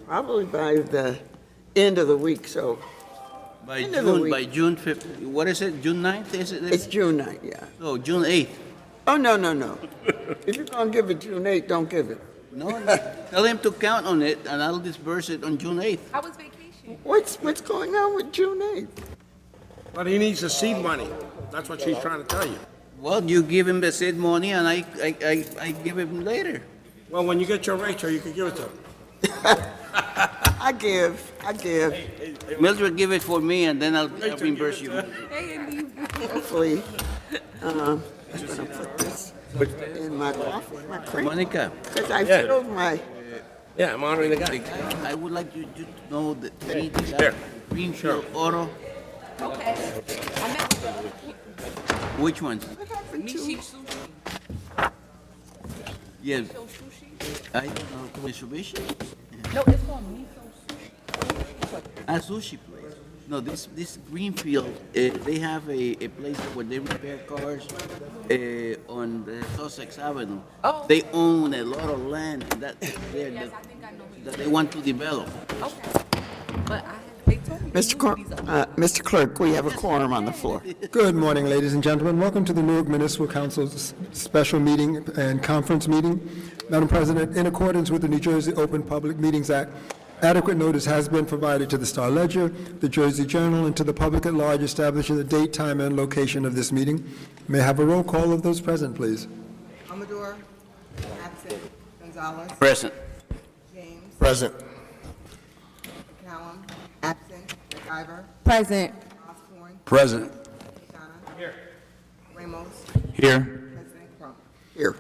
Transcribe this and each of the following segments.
Probably by the end of the week, so By End of the June, week. by June 5th, what is it, June 9th, is it? it's June 9th, yeah. No, June 8th. Oh, no, no, no. If you're going to give it June 8th, don't give it. No, no, tell him to count on it, and I'll disperse it on June 8th. How was vacation? What's going on with June 8th? But he needs the seed money. That's what she's trying to tell you. Well, you give him the seed money, and I give him later. Well, when you get your Rachel, you can give it to him. I give. Mildred, give it for me, and then I'll reimburse you. Hey, Andy. Hopefully, I'm gonna put this in my coffee, my cream. Monica, Because I Yeah. filled my, Yeah, I'm honoring the guy. I would like you to know that he Here. got Greenfield Auto. Okay. I met Which ones? Mishi Sushi. Yes, So sushi? I don't know, Mitsubishi? No, it's called Miso Sushi. A sushi place. No, this Greenfield, they have a place where they repair cars on the Sussex Avenue. Oh. They own a lot of land that, there Yes, I think I know who you that they want to develop. Okay. But they told me. Mr. Clerk, we have a quorum on the floor. Good morning, ladies and gentlemen. Welcome to the Newark Municipal Council's special meeting and conference meeting. Madam President, in accordance with the New Jersey Open Public Meetings Act, adequate notice has been provided to the Star Ledger, the Jersey Journal, and to the public at large establishing the date, time, and location of this meeting. May I have a roll call of those present, please? Amador, absent. Gonzalez, Present. James, Present. McCallum, absent. McIver, Present. Osborne, Present. Quintana. Here. Ramos, Here. President Crump. Here.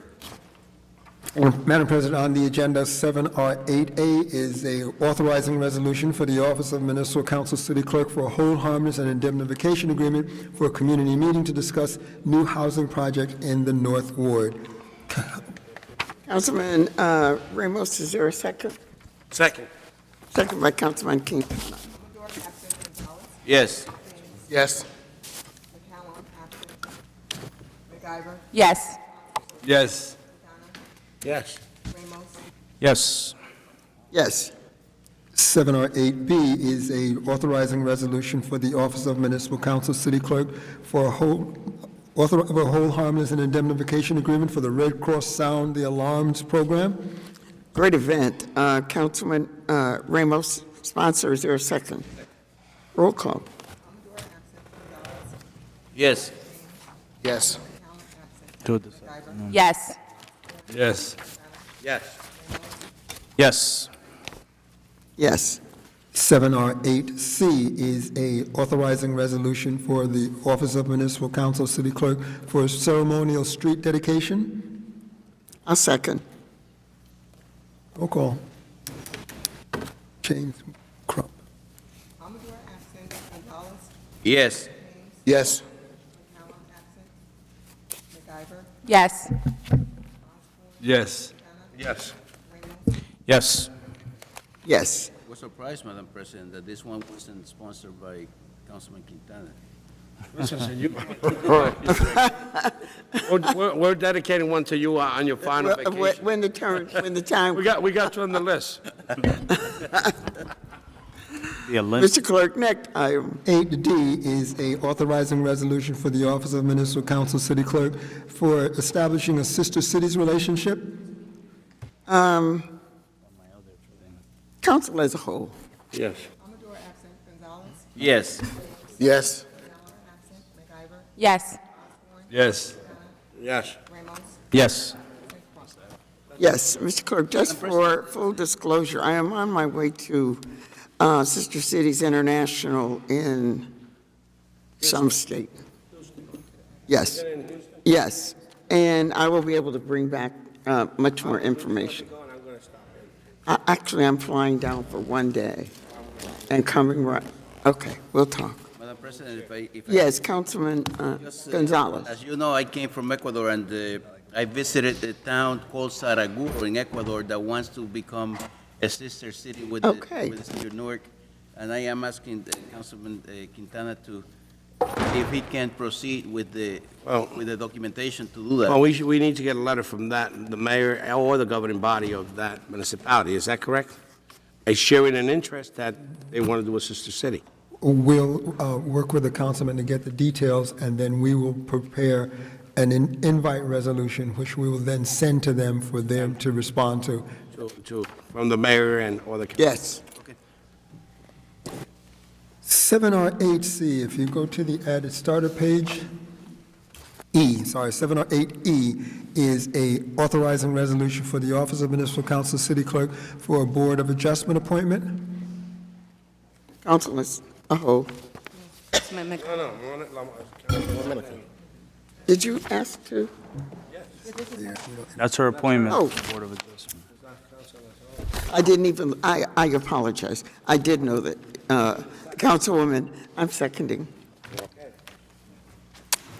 Madam President, on the agenda, 7R8A is a authorizing resolution for the Office of Municipal Council City Clerk for a hold harmless and indemnification agreement for a community meeting to discuss new housing project in the North Ward. Councilman Ramos, is there a second? Second. Second by Councilman King. Amador, absent. Gonzalez, Yes. Yes. McCallum, absent. McIver, Yes. Yes. Quintana, Yes. Ramos, Yes. Yes. 7R8B is a authorizing resolution for the Office of Municipal Council City Clerk for a hold harmless and indemnification agreement for the Red Cross Sound the Alarms program. Great event. Councilman Ramos, sponsor, is there a second? Roll call. Amador, absent. Gonzalez, Yes. Yes. McCallum, absent. McIver, Yes. Yes. Yes. Yes. Yes. 7R8C is a authorizing resolution for the Office of Municipal Council City Clerk for a ceremonial street dedication. I'll second. Roll call. James Crump. Amador, absent. Gonzalez, Yes. Yes. McCallum, absent. McIver, Yes. Yes. Yes. Ramos, Yes. Yes. I was surprised, Madam President, that this one wasn't sponsored by Councilman Quintana. Listen, you. We're dedicating one to you on your final vacation. When the time, We got you on the list. Mr. Clerk, next item. 8D is a authorizing resolution for the Office of Municipal Council City Clerk for establishing a sister cities relationship. Council as a whole. Yes. Amador, absent. Gonzalez, Yes. Yes. Fowler, absent. McIver, Yes. Yes. Yes. Ramos, Yes. Yes, Mr. Clerk, just for full disclosure, I am on my way to Sister Cities International in some state. Yes, yes, and I will be able to bring back much more information. Actually, I'm flying down for one day and coming right, okay, we'll talk. Madam President, if I Yes, Councilman just, Gonzalez. as you know, I came from Ecuador, and I visited a town called Saraguro in Ecuador that wants to become a sister city with Okay. with the city of Newark. And I am asking Councilman Quintana if he can proceed with the documentation to do that. Well, we need to get a letter from the mayor or the governing body of that municipality. Is that correct? a sharing an interest that they want to do a sister city. We'll work with the councilman to get the details, and then we will prepare an invite resolution, which we will then send to them for them to respond to. From the mayor and all the. Yes. 7R8C, if you go to the added starter page, 7R8E is a authorizing resolution for the Office of Municipal Council City Clerk for a Board of Adjustment appointment. Councilman Aho, did you ask to? That's her appointment. Oh. Board of Adjustment. I didn't even, I apologize. I did know that. Councilwoman, I'm seconding.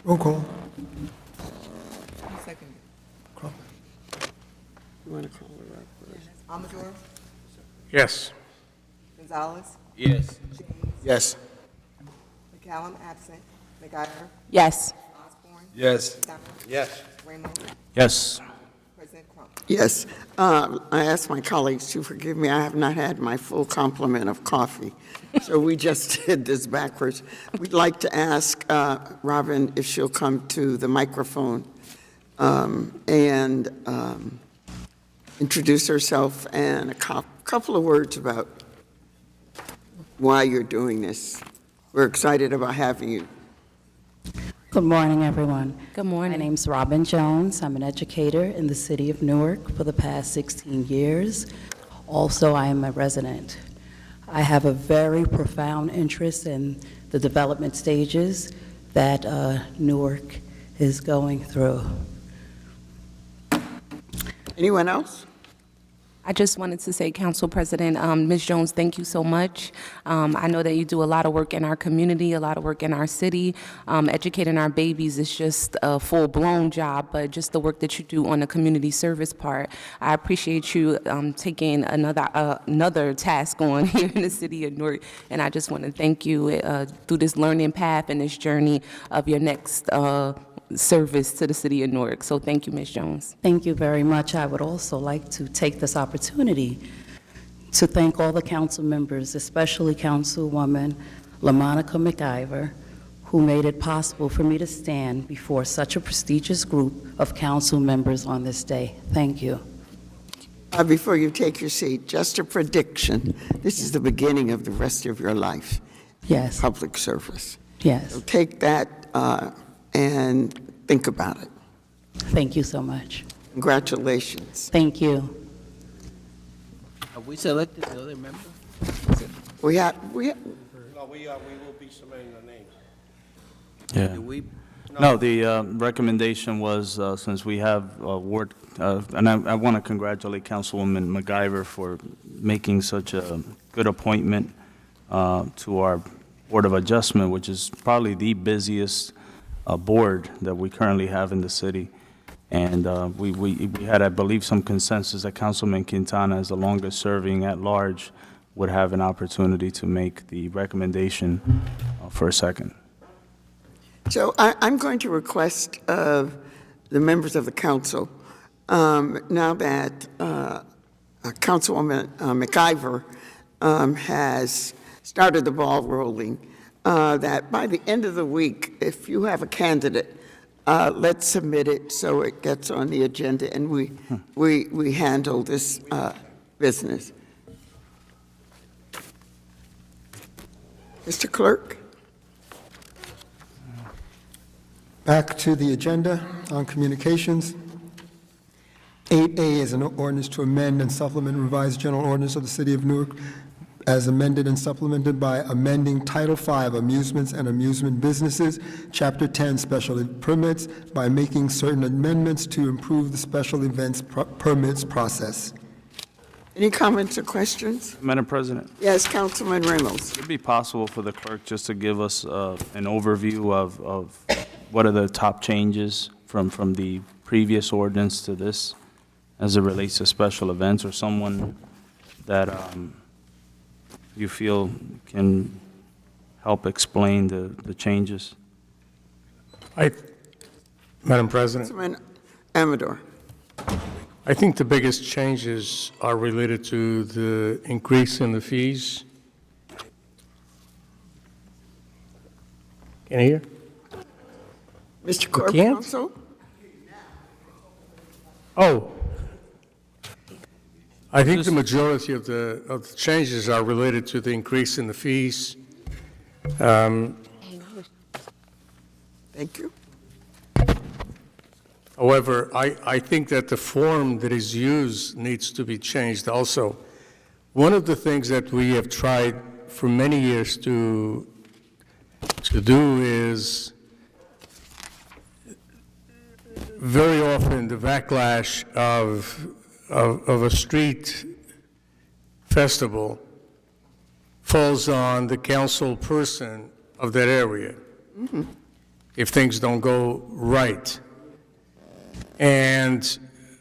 Roll call. Second. You want to call her up first? Amador, Yes. Gonzalez, Yes. Yes. McCallum, absent. McIver, Yes. Osborne, Yes. Campbell, Yes. Raymond, Yes. President Crump. Yes. I asked my colleagues to forgive me. I have not had my full complement of coffee. So we just did this backwards. We'd like to ask Robin if she'll come to the microphone and introduce herself and a couple of words about why you're doing this. We're excited about having you. Good morning, everyone. Good morning. My name's Robin Jones. I'm an educator in the city of Newark for the past 16 years. Also, I am a resident. I have a very profound interest in the development stages that Newark is going through. Anyone else? I just wanted to say, Council President, Ms. Jones, thank you so much. I know that you do a lot of work in our community, a lot of work in our city. Educating our babies is just a full-blown job, but just the work that you do on the community service part, I appreciate you taking another task on here in the city of Newark, and I just want to thank you through this learning path and this journey of your next service to the city of Newark. So thank you, Ms. Jones. Thank you very much. I would also like to take this opportunity to thank all the council members, especially Councilwoman LaMonica McIver, who made it possible for me to stand before such a prestigious group of council members on this day. Thank you. Before you take your seat, just a prediction. This is the beginning of the rest of your life. Yes. Public service. Yes. So take that and think about it. Thank you so much. Congratulations. Thank you. Have we selected the other member? We have, No, we will be submitting the names. Yeah. Do we, No, the recommendation was, since we have ward, and I want to congratulate Councilwoman McIver for making such a good appointment to our Board of Adjustment, which is probably the busiest board that we currently have in the city. And we had, I believe, some consensus that Councilman Quintana, as the longest serving at large, would have an opportunity to make the recommendation for a second. So I'm going to request of the members of the council, now that Councilwoman McIver has started the ball rolling, that by the end of the week, if you have a candidate, let's submit it so it gets on the agenda and we handle this business. Mr. Clerk? Back to the agenda on communications. 8A is an ordinance to amend and supplement revised general ordinance of the City of Newark as amended and supplemented by amending Title V, Amusements and Amusement Businesses, Chapter 10, Special Permits, by making certain amendments to improve the special events permits process. Any comments or questions? Madam President, Yes, Councilman Reynolds. would it be possible for the clerk just to give us an overview of what are the top changes from the previous ordinance to this as it relates to special events, or someone that you feel can help explain the changes? Madam President, Councilman Amador. I think the biggest changes are related to the increase in the fees. Can you hear? Mr. Clerk, can't? Counsel? Oh. I think the majority of the changes are related to the increase in the fees. Thank you. However, I think that the form that is used needs to be changed also. One of the things that we have tried for many years to do is very often the backlash of a street festival falls on the council person of that area if things don't go right. And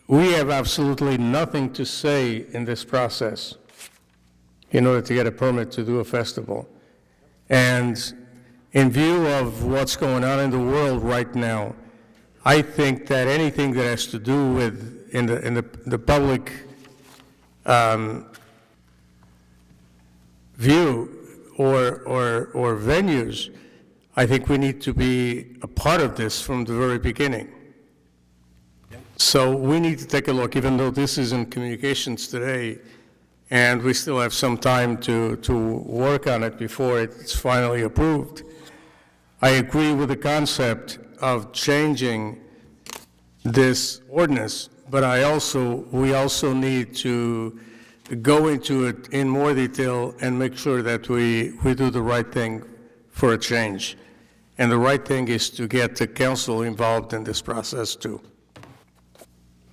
we have absolutely nothing to say in this process in order to get a permit to do a festival. And in view of what's going on in the world right now, I think that anything that has to do with in the public view or venues, I think we need to be a part of this from the very beginning. So we need to take a look, even though this is in communications today, and we still have some time to work on it before it's finally approved. I agree with the concept of changing this ordinance, but we also need to go into it in more detail and make sure that we do the right thing for a change. And the right thing is to get the council involved in this process too.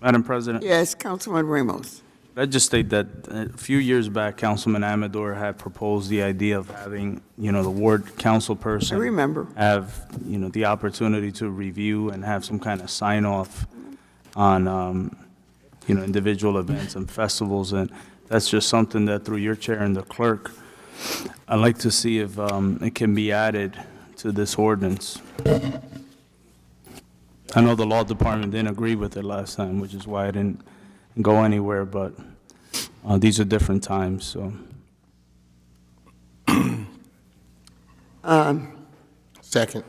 Madam President? Yes, Councilman Ramos. I just state that a few years back, Councilman Amador had proposed the idea of having, the ward council person. I remember. Have, the opportunity to review and have some kind of sign-off on, individual events and festivals. And that's just something that through your chair and the clerk, I'd like to see if it can be added to this ordinance. I know the law department didn't agree with it last time, which is why I didn't go anywhere, but these are different times, so. Second.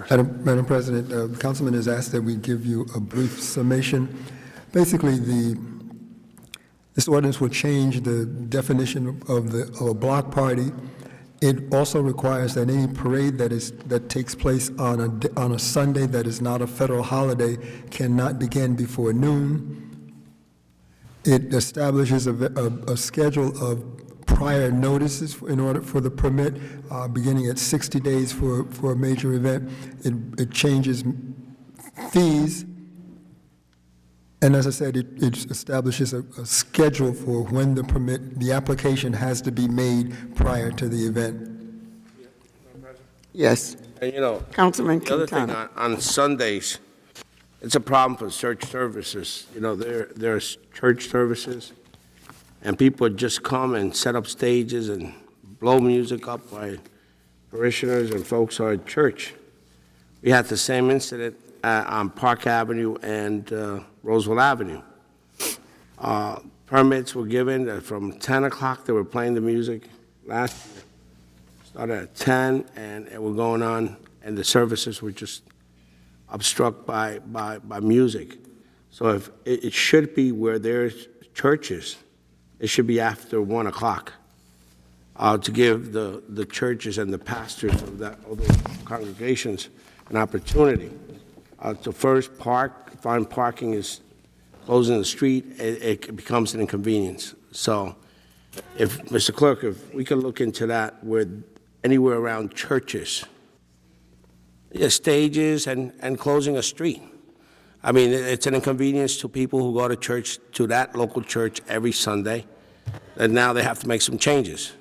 Madam President, the councilman has asked that we give you a brief summation. Basically, this ordinance will change the definition of a block party. It also requires that any parade that takes place on a Sunday that is not a federal holiday cannot begin before noon. It establishes a schedule of prior notices in order for the permit, beginning at 60 days for a major event. It changes fees. And as I said, it establishes a schedule for when the application has to be made prior to the event. Yes, And Councilman the other thing, Quintana. on Sundays, it's a problem for church services. There's church services, and people just come and set up stages and blow music up by parishioners and folks who are at church. We had the same incident on Park Avenue and Roosevelt Avenue. Permits were given from 10 o'clock. They were playing the music last year. Started at 10, and it was going on, and the services were just obstructed by music. So if it should be where there's churches, it should be after 1 o'clock to give the churches and the pastors of those congregations an opportunity to first find parking is closing the street, it becomes an inconvenience. So if, Mr. Clerk, if we could look into that where anywhere around churches, stages and closing a street. I mean, it's an inconvenience to people who go to church, to that local church every Sunday, and now they have to make some changes.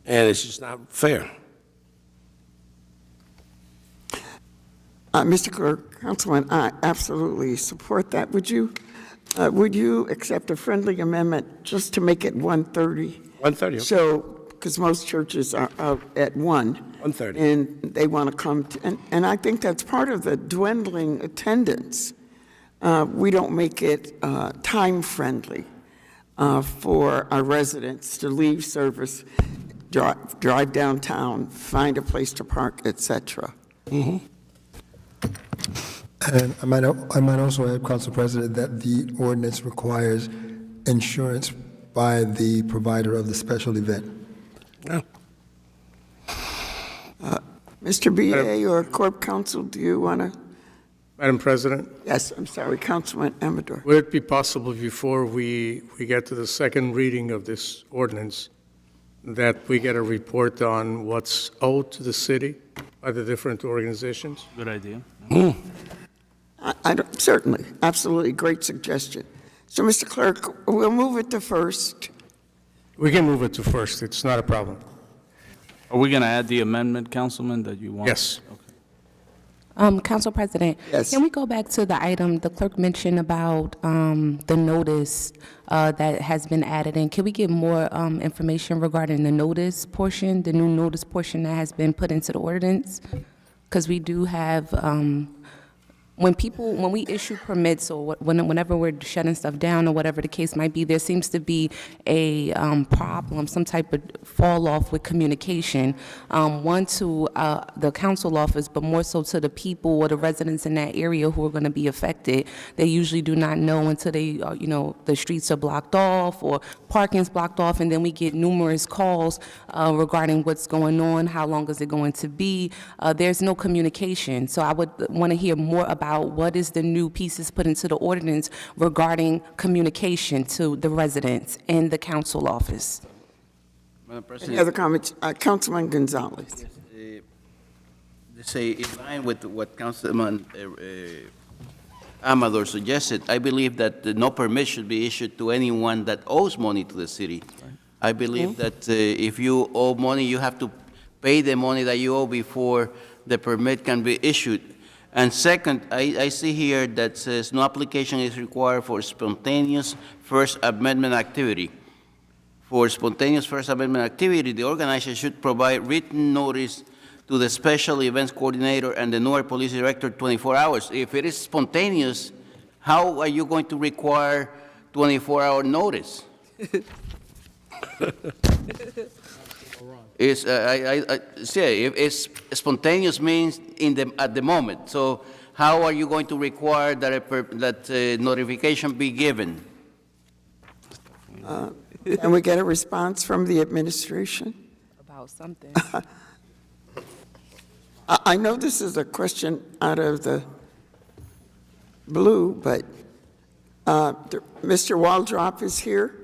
And it's just not fair. Mr. Clerk, Councilman, I absolutely support that. Would you accept a friendly amendment just to make it 1:30? 1:30. So because most churches are out at 1. 1:30. And they want to come, and I think that's part of the dwindling attendance. We don't make it time-friendly for our residents to leave service, drive downtown, find a place to park, et cetera. And I might also add, Council President, that the ordinance requires insurance by the provider of the special event. Mr. BA or Corp Counsel, do you want to? Madam President, Yes, I'm sorry, Councilman Amador. would it be possible before we get to the second reading of this ordinance that we get a report on what's owed to the city by the different organizations? Good idea. I don't, certainly, absolutely, great suggestion. So, Mr. Clerk, we'll move it to first. We can move it to first, it's not a problem. Are we going to add the amendment, Councilman, that you want? Yes. Council President? Yes. Can we go back to the item the clerk mentioned about the notice that has been added in? Can we get more information regarding the notice portion, the new notice portion that has been put into the ordinance? Because we do have, when we issue permits or whenever we're shutting stuff down or whatever the case might be, there seems to be a problem, some type of fall off with communication, one to the council office, but more so to the people or the residents in that area who are going to be affected. They usually do not know until they, the streets are blocked off or parking's blocked off, and then we get numerous calls regarding what's going on, how long is it going to be. There's no communication. So I would want to hear more about what is the new pieces put into the ordinance regarding communication to the residents in the council office. Madam Any President, other comments? Councilman Gonzalez. say in line with what Councilman Amador suggested, I believe that no permit should be issued to anyone that owes money to the city. I believe that if you owe money, you have to pay the money that you owe before the permit can be issued. And second, I see here that says no application is required for spontaneous First Amendment activity. For spontaneous First Amendment activity, the organizer should provide written notice to the Special Events Coordinator and the Newark Police Director 24 hours. If it is spontaneous, how are you going to require 24-hour notice? If it's spontaneous means at the moment. So how are you going to require that notification be given? Can we get a response from the administration? About something. I know this is a question out of the blue, but Mr. Waldrop is here.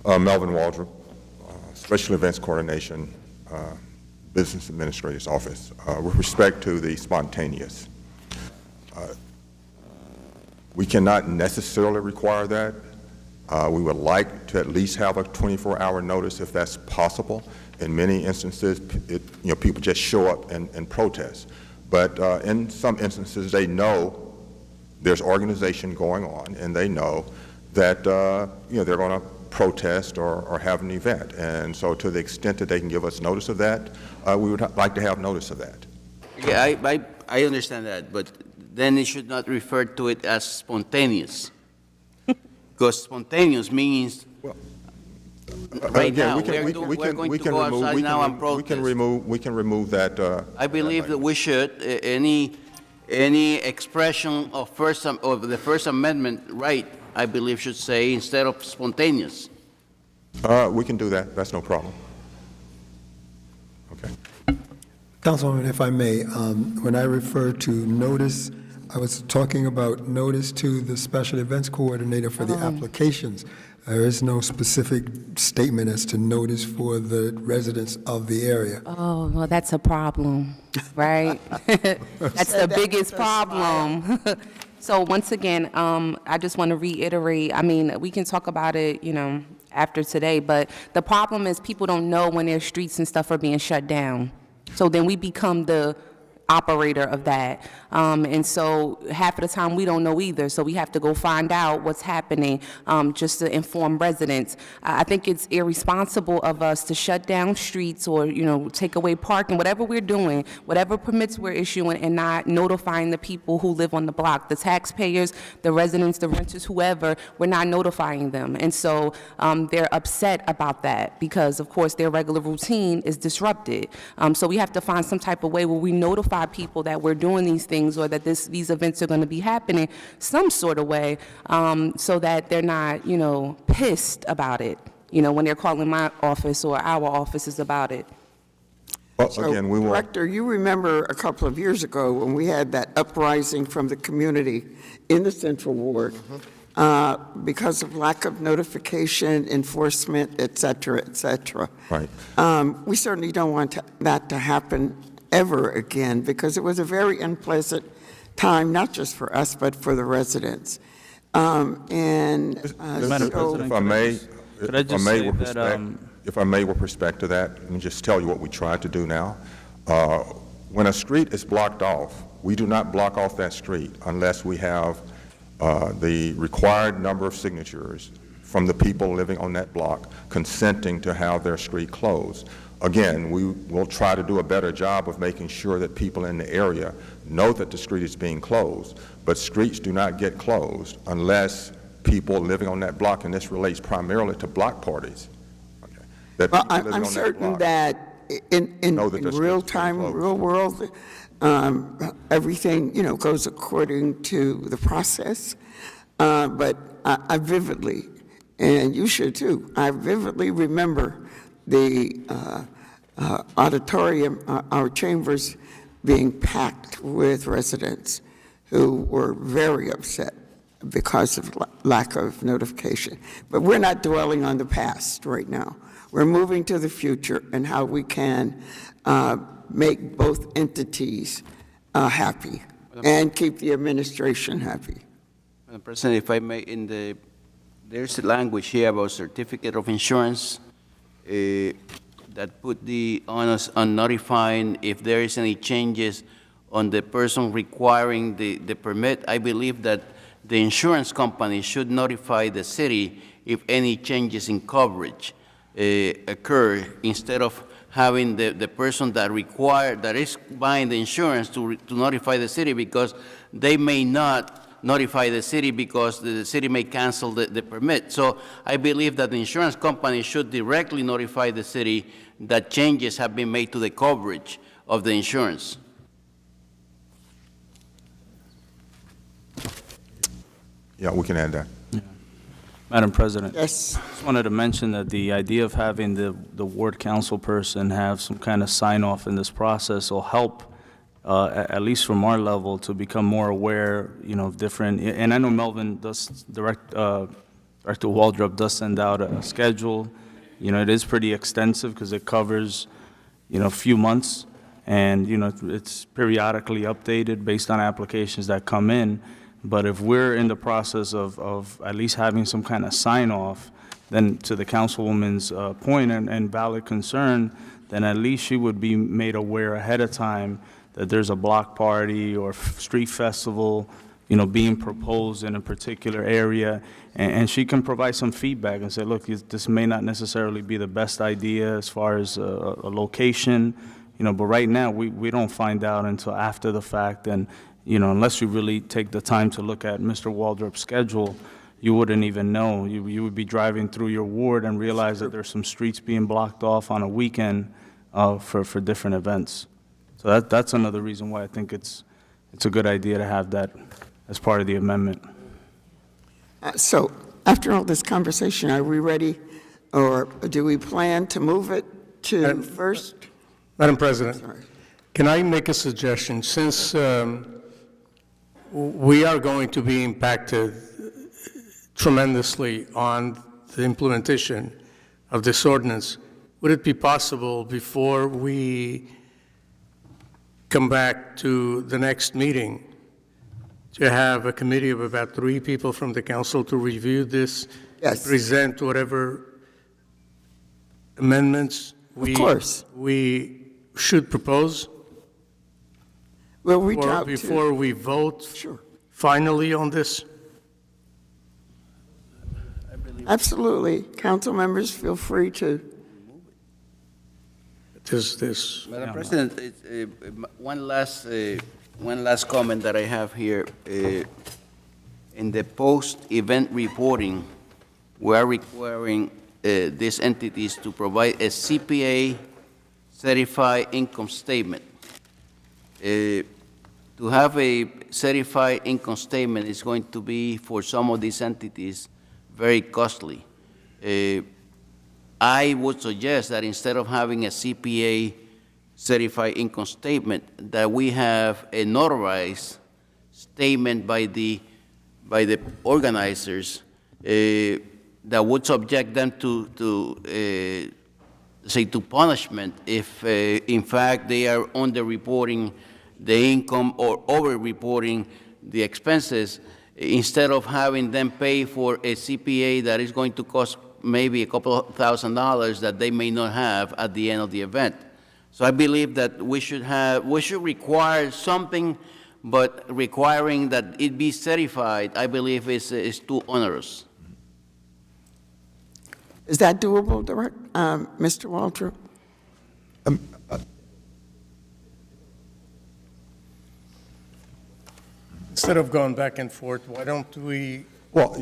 Melvin Waldrop, Special Events Coordination, Business Administrator's Office. With respect to the spontaneous, we cannot necessarily require that. We would like to at least have a 24-hour notice if that's possible. In many instances, people just show up and protest. But in some instances, they know there's organization going on, and they know that they're going to protest or have an event. And so to the extent that they can give us notice of that, we would like to have notice of that. Yeah, I understand that, but then it should not refer to it as spontaneous. Because spontaneous means right now, we're going to go outside now and protest. We can remove that. I believe that we should, any expression of the First Amendment right, I believe should say instead of spontaneous. We can do that. That's no problem. Okay. Councilwoman, if I may, when I refer to notice, I was talking about notice to the Special Events Coordinator for the applications. There is no specific statement as to notice for the residents of the area. Oh, well, that's a problem, right? That's the biggest problem. So once again, I just want to reiterate, I mean, we can talk about it, after today, but the problem is people don't know when their streets and stuff are being shut down. So then we become the operator of that. And so half of the time we don't know either, so we have to go find out what's happening just to inform residents. I think it's irresponsible of us to shut down streets or, take away parking, whatever we're doing, whatever permits we're issuing, and not notifying the people who live on the block, the taxpayers, the residents, the renters, whoever, we're not notifying them. And so they're upset about that because, of course, their regular routine is disrupted. So we have to find some type of way where we notify people that we're doing these things or that these events are going to be happening some sort of way, so that they're not, pissed about it, when they're calling my office or our offices about it. Well, So, again, we will, Director, you remember a couple of years ago when we had that uprising from the community in the Central Ward because of lack of notification, enforcement, et cetera, et cetera. right. We certainly don't want that to happen ever again, because it was a very unpleasant time, not just for us, but for the residents. Madam So- President, If I may, could I if I just may, say with that, respect, if I may, with respect to that, let me just tell you what we try to do now. When a street is blocked off, we do not block off that street unless we have the required number of signatures from the people living on that block consenting to have their street closed. Again, we will try to do a better job of making sure that people in the area know that the street is being closed, but streets do not get closed unless people living on that block, and this relates primarily to block parties. Okay, that Well, people living I'm on that certain block that in know that the streets real are time, closed. real world, everything, goes according to the process. But I vividly, and you should too, I vividly remember the auditorium, our chambers being packed with residents who were very upset because of lack of notification. But we're not dwelling on the past right now. We're moving to the future and how we can make both entities happy and keep the administration happy. Madam President, if I may, there's a language here about certificate of insurance that put the onus on notifying if there is any changes on the person requiring the permit. I believe that the insurance company should notify the city if any changes in coverage occur, instead of having the person that is buying the insurance to notify the city, because they may not notify the city because the city may cancel the permit. So I believe that the insurance company should directly notify the city that changes have been made to the coverage of the insurance. Yeah, we can add that. Madam President. Yes. Just wanted to mention that the idea of having the ward council person have some kind of sign-off in this process will help, at least from our level, to become more aware, of different, and I know Melvin does, Director Waldrop does send out a schedule. It is pretty extensive because it covers, a few months, and, it's periodically updated based on applications that come in. But if we're in the process of at least having some kind of sign-off, then to the councilwoman's point and valid concern, then at least she would be made aware ahead of time that there's a block party or street festival, being proposed in a particular area, and she can provide some feedback and say, look, this may not necessarily be the best idea as far as a location, but right now we don't find out until after the fact, and unless you really take the time to look at Mr. Waldrop's schedule, you wouldn't even know. You would be driving through your ward and realize that there's some streets being blocked off on a weekend for different events. So that's another reason why I think it's a good idea to have that as part of the amendment. So after all this conversation, are we ready, or do we plan to move it to first? Madam President, Sorry. can I make a suggestion? Since we are going to be impacted tremendously on the implementation of this ordinance, would it be possible before we come back to the next meeting to have a committee of about 3 people from the council to review this? Yes. Present whatever amendments Of course. we should propose? We'll reach out to. Before we vote Sure, finally on this? absolutely. Council members, feel free to. This, Madam President, one last comment that I have here. In the post-event reporting, we are requiring these entities to provide a CPA certified income statement. To have a certified income statement is going to be, for some of these entities, very costly. I would suggest that instead of having a CPA certified income statement, that we have a notarized statement by the organizers that would subject them to punishment if, in fact, they are under-reporting the income or over-reporting the expenses, instead of having them pay for a CPA that is going to cost maybe a couple of $1,000s that they may not have at the end of the event. So I believe that we should require something, but requiring that it be certified, I believe is too onerous. Is that doable, Mr. Waltrip? instead of going back and forth, why don't we, Well,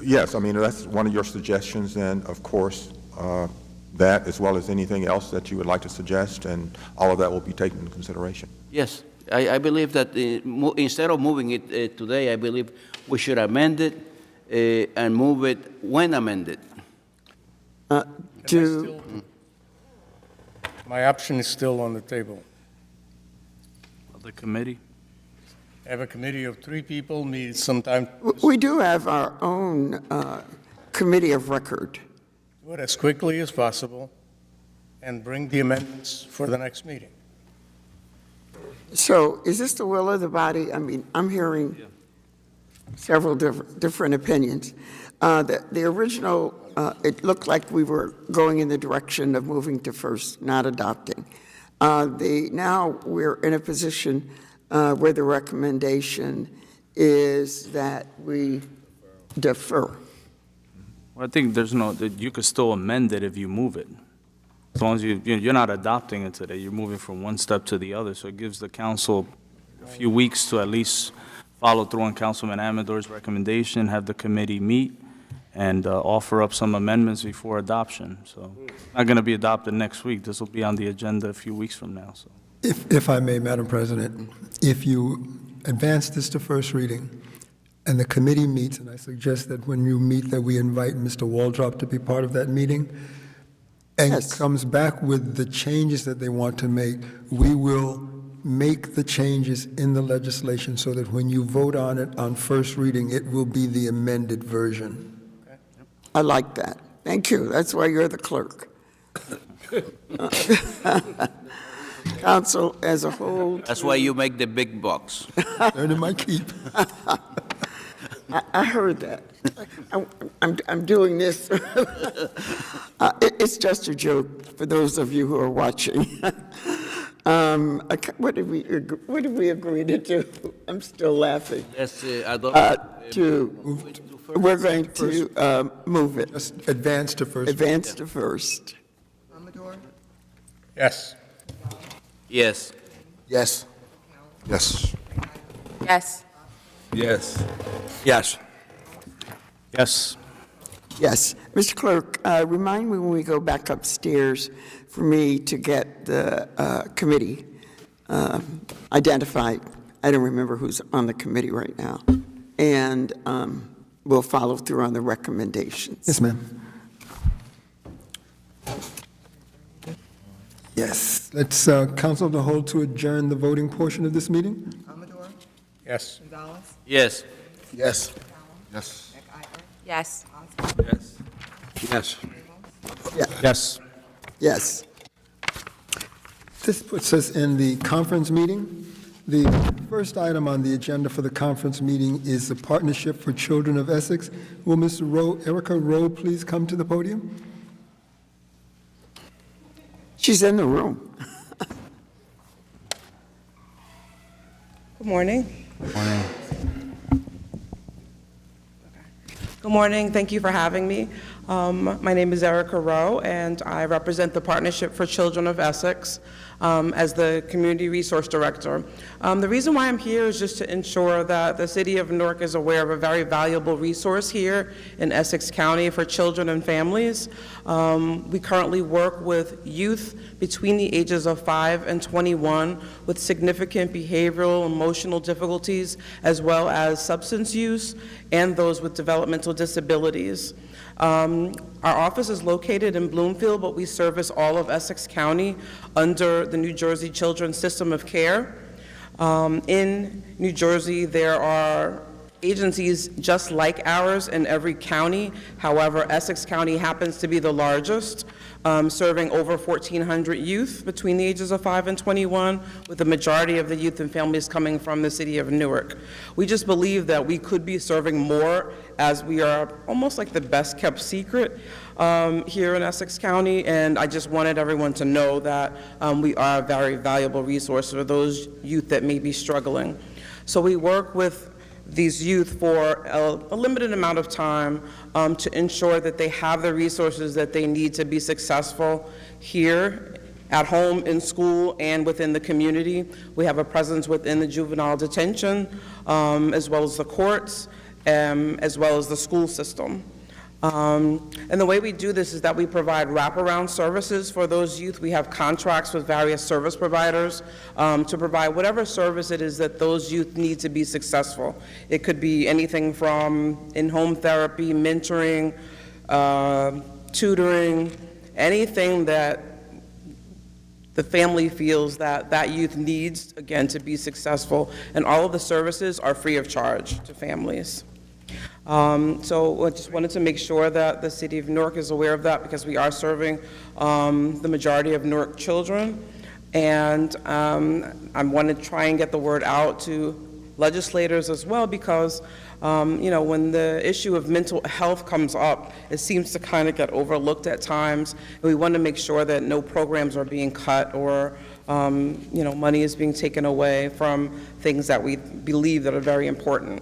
yes, I mean, that's one of your suggestions, and of course, that as well as anything else that you would like to suggest, and all of that will be taken into consideration. Yes, I believe that instead of moving it today, I believe we should amend it and move it when amended. my option is still on the table. The committee? Have a committee of 3 people, meet sometime, We do have our own committee of record. do it as quickly as possible, and bring the amendments for the next meeting. So is this the will of the body? I mean, I'm hearing several different opinions. The original, it looked like we were going in the direction of moving to first, not adopting. Now we're in a position where the recommendation is that we defer. Well, I think that you could still amend it if you move it. As long as you're not adopting it today, you're moving from one step to the other. So it gives the council a few weeks to at least follow through on Councilman Amador's recommendation, have the committee meet, and offer up some amendments before adoption. So it's not going to be adopted next week. This will be on the agenda a few weeks from now. So. If I may, Madam President, if you advance this to first reading, and the committee meets, and I suggest that when you meet, that we invite Mr. Waldrop to be part of that meeting, and Yes. comes back with the changes that they want to make, we will make the changes in the legislation so that when you vote on it on first reading, it will be the amended version. I like that. Thank you. That's why you're the clerk. Council as a whole. That's why you make the big bucks. Earning my keep. I heard that. I'm doing this. It's just a joke for those of you who are watching. What did we agree to do? I'm still laughing. Let's adopt. We're going to move it. Just advance to first. Advance to first. Amador, Yes. Yes. Yes. Yes. Yes. Yes. Yes. Yes. Yes. Mr. Clerk, remind me when we go back upstairs for me to get the committee identified. I don't remember who's on the committee right now. And we'll follow through on the recommendations. Yes, ma'am. Yes. Let's council of the whole to adjourn the voting portion of this meeting. Amador, Yes. Gonzalez, Yes. Yes. Yes. McIver, Yes. Osborne, Yes. Yes. Yes. Yes. This puts us in the conference meeting. The first item on the agenda for the conference meeting is the Partnership for Children of Essex. Will Ms. Erica Rowe please come to the podium? She's in the room. Good morning. Morning. Good morning. Thank you for having me. My name is Erica Rowe, and I represent the Partnership for Children of Essex as the Community Resource Director. The reason why I'm here is just to ensure that the City of Newark is aware of a very valuable resource here in Essex County for children and families. We currently work with youth between the ages of 5 and 21 with significant behavioral, emotional difficulties, as well as substance use, and those with developmental disabilities. Our office is located in Bloomfield, but we service all of Essex County under the New Jersey Children's System of Care. In New Jersey, there are agencies just like ours in every county. However, Essex County happens to be the largest, serving over 1,400 youth between the ages of 5 and 21, with the majority of the youth and families coming from the city of Newark. We just believe that we could be serving more, as we are almost like the best kept secret here in Essex County, and I just wanted everyone to know that we are a very valuable resource for those youth that may be struggling. So we work with these youth for a limited amount of time to ensure that they have the resources that they need to be successful here, at home, in school, and within the community. We have a presence within the juvenile detention, as well as the courts, as well as the school system. And the way we do this is that we provide wraparound services for those youth. We have contracts with various service providers to provide whatever service it is that those youth need to be successful. It could be anything from in-home therapy, mentoring, tutoring, anything that the family feels that that youth needs, again, to be successful. And all of the services are free of charge to families. So I just wanted to make sure that the city of Newark is aware of that, because we are serving the majority of Newark children. And I want to try and get the word out to legislators as well, because when the issue of mental health comes up, it seems to kind of get overlooked at times. And we want to make sure that no programs are being cut, or money is being taken away from things that we believe that are very important.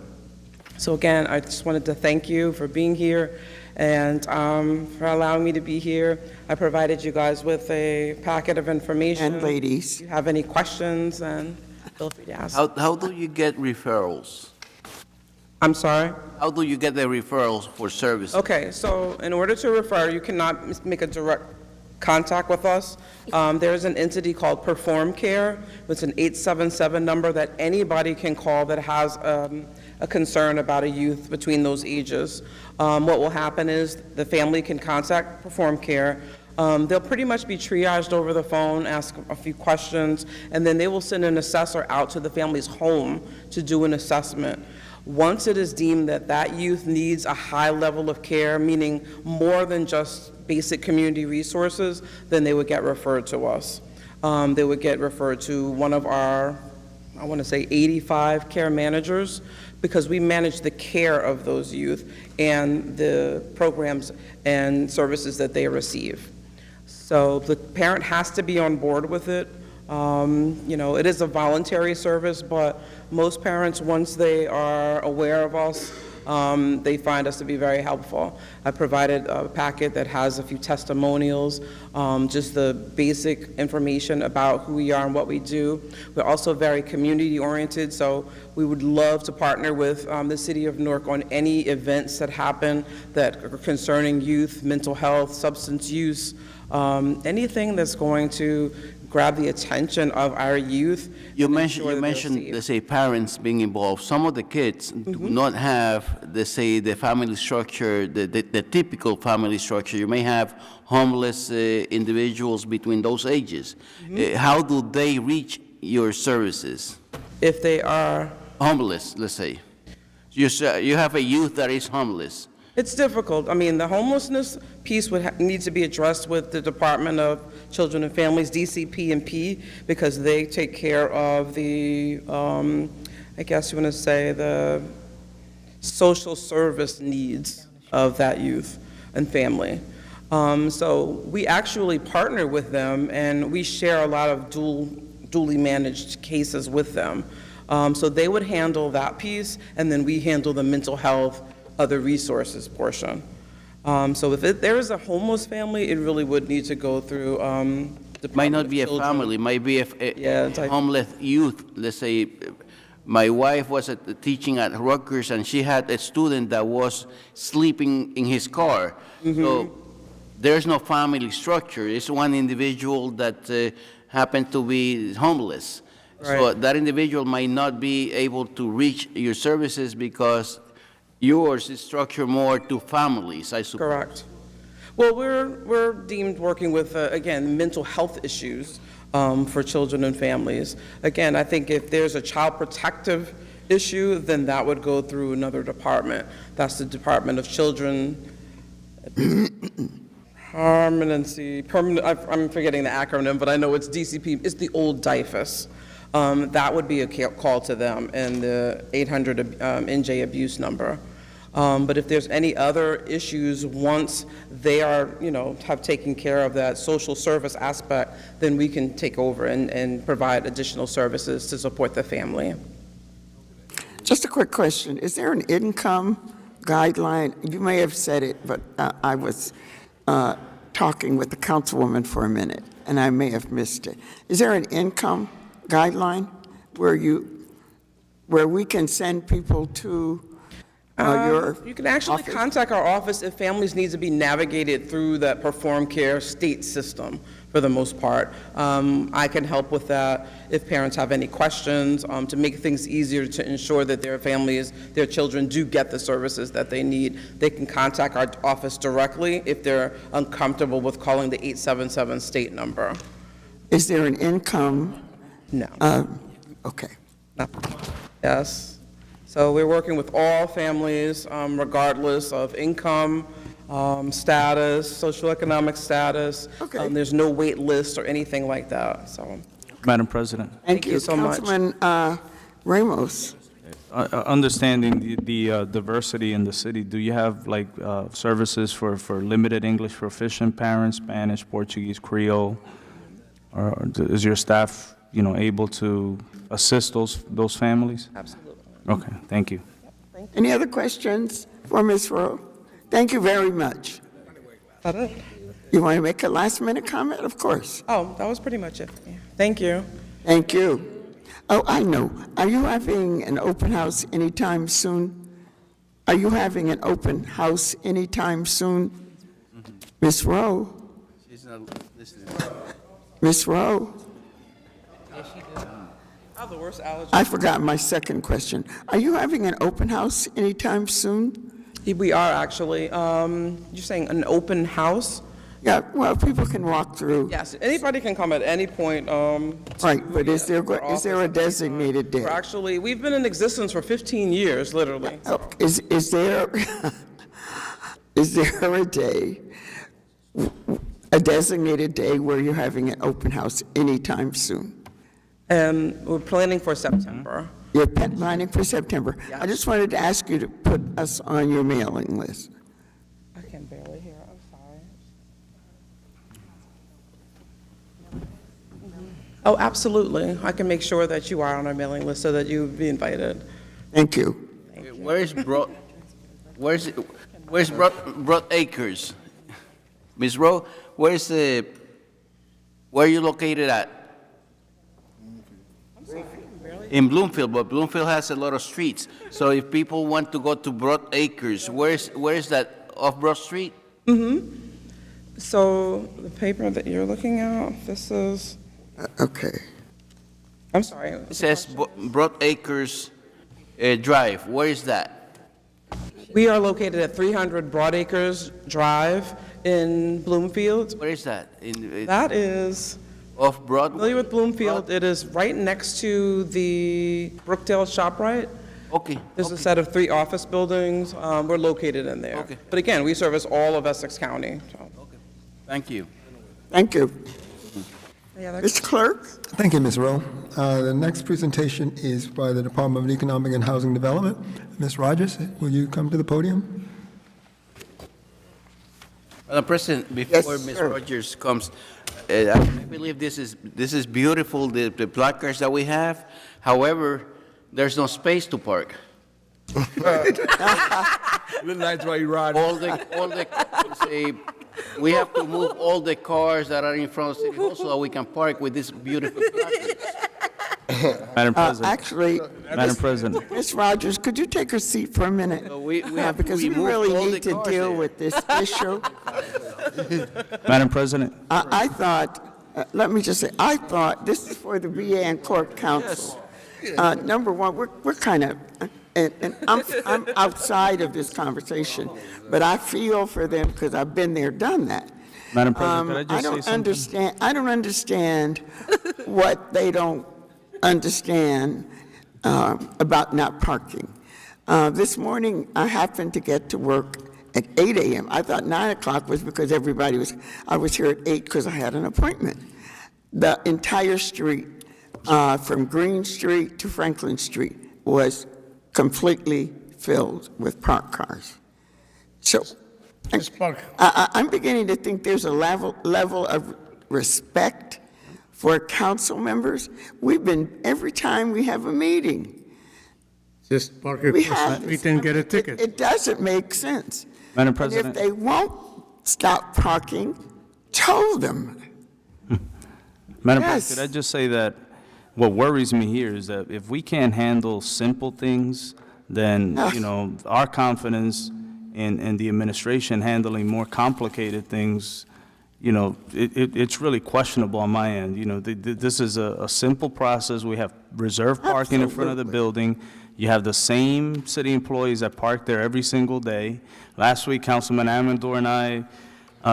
So again, I just wanted to thank you for being here and for allowing me to be here. I provided you guys with a packet of information. And ladies. If you have any questions, then feel free to ask. How do you get referrals? I'm sorry? How do you get the referrals for service? Okay, so in order to refer, you cannot make a direct contact with us. There's an entity called Perform Care. It's an 877 number that anybody can call that has a concern about a youth between those ages. What will happen is the family can contact Perform Care. They'll pretty much be triaged over the phone, ask a few questions, and then they will send an assessor out to the family's home to do an assessment. Once it is deemed that that youth needs a high level of care, meaning more than just basic community resources, then they would get referred to us. They would get referred to one of our, I want to say 85 care managers, because we manage the care of those youth and the programs and services that they receive. So the parent has to be on board with it. It is a voluntary service, but most parents, once they are aware of us, they find us to be very helpful. I provided a packet that has a few testimonials, just the basic information about who we are and what we do. We're also very community-oriented, so we would love to partner with the City of Newark on any events that happen that are concerning youth, mental health, substance use, anything that's going to grab the attention of our youth. You mentioned, let's say, parents being involved. Some of the kids do not have, let's say, the family structure, the typical family structure. You may have homeless individuals between those ages. How do they reach your services? If they are homeless, let's say. You have a youth that is homeless. It's difficult. I mean, the homelessness piece would need to be addressed with the Department of Children and Families, DCP&P, because they take care of the, I guess you want to say, the social service needs of that youth and family. So we actually partner with them, and we share a lot of dually managed cases with them. So they would handle that piece, and then we handle the mental health, other resources portion. So if there is a homeless family, it really would need to go through Might not be a Children. family, might be Yeah, a it's like- homeless youth. Let's say, my wife was teaching at Rutgers, and she had a student that was sleeping in his car. Mm-hmm. So there's no family structure. It's one individual that happened to be homeless. So Right. that individual might not be able to reach your services because yours is structured more to families, I suppose. Correct. Well, we're deemed working with, again, mental health issues for children and families. Again, I think if there's a child protective issue, then that would go through another department. That's the Department of Children, I'm forgetting the acronym, but I know it's DCP, it's the old DIFUS. That would be a call to them, and the 800 NJ abuse number. But if there's any other issues, once they are, have taken care of that social service aspect, then we can take over and provide additional services to support the family. Just a quick question. Is there an income guideline? You may have said it, but I was talking with the councilwoman for a minute, and I may have missed it. Is there an income guideline where we can send people to your You can actually office? contact our office if families need to be navigated through that Perform Care state system, for the most part. I can help with that if parents have any questions, to make things easier to ensure that their families, their children do get the services that they need. They can contact our office directly if they're uncomfortable with calling the 877 state number. Is there an income? No. Okay. No. Yes. So we're working with all families, regardless of income, status, socioeconomic status. Okay. There's no wait list or anything like that, so. Madam President, Thank you so much. Councilman Ramos. understanding the diversity in the city, do you have like services for limited English proficient parents, Spanish, Portuguese, Creole? Or is your staff, able to assist those families? Absolutely. Okay, thank you. Any other questions for Ms. Rowe? Thank you very much. That it? You want to make a last-minute comment? Of course. Oh, that was pretty much it. Yeah. Thank you. Thank you. Oh, I know. Are you having an open house anytime soon? Are you having an open house anytime soon? Ms. Rowe? She's not listening. Ms. Rowe? I have the worst allergy. I forgot my second question. Are you having an open house anytime soon? We are actually. You're saying an open house? Yeah, well, people can walk through. Yes, anybody can come at any point. Right, but is there our a office. designated day? We've been in existence for 15 years, literally. Oh, is there is there a day, a designated day where you're having an open house anytime soon? We're planning for September. You're planning for September. I just wanted to ask you to put us on your mailing list. I can barely hear, I'm sorry. Oh, absolutely. I can make sure that you are on our mailing list so that you'll be invited. Thank you. Where's Broad Acres? Ms. Rowe, where are you located at? In Bloomfield, but Bloomfield has a lot of streets. So if people want to go to Broad Acres, where is that, off Broad Street? So the paper that you're looking at, this is, Okay. I'm sorry. It says Broad Acres Drive. Where is that? We are located at 300 Broadacres Drive in Bloomfield. Where is that? That is, Off Broadway? familiar with Bloomfield, it is right next to the Brookdale ShopRite. Okay. There's a set of 3 office buildings. We're located in there. Okay. But again, we service all of Essex County. So. Thank you. Thank you. Any other- Mr. Clerk? Thank you, Ms. Rowe. The next presentation is by the Department of Economic and Housing Development. Ms. Rogers, will you come to the podium? Madam President, before Yes, Ms. sir. Rogers comes, I believe this is beautiful, the placards that we have. However, there's no space to park. That's why you ride. Say, we have to move all the cars that are in front of City Hall so that we can park with this beautiful placards. Madam President, Actually, Madam President, Ms. Rogers, could you take a seat for a minute? So we have to Because we remove really all the need to cars deal there. with this issue. Madam President, I thought, let me just say, I thought, this is for the VA and Court Counsel. Number one, we're kind of, and I'm outside of this conversation, but I feel for them because I've been there, done that. Madam President, could I just say something? I don't understand what they don't understand about not parking. This morning, I happened to get to work at 8 a.m. I thought 9 o'clock was because I was here at 8 because I had an appointment. The entire street, from Green Street to Franklin Street, was completely filled with parked cars. So I'm beginning to think there's a level of respect for council members. Every time we have a meeting, Just park it we across have the street this. and get a ticket. It doesn't make sense. Madam And President. if they won't stop parking, tow them. Madam Yes. President, could I just say that what worries me here is that if we can't handle simple things, then, our confidence in the administration handling more complicated things, it's really questionable on my end. This is a simple process. We have reserved parking in front of the building. You have the same city employees that park there every single day. Last week, Councilman Amendor and I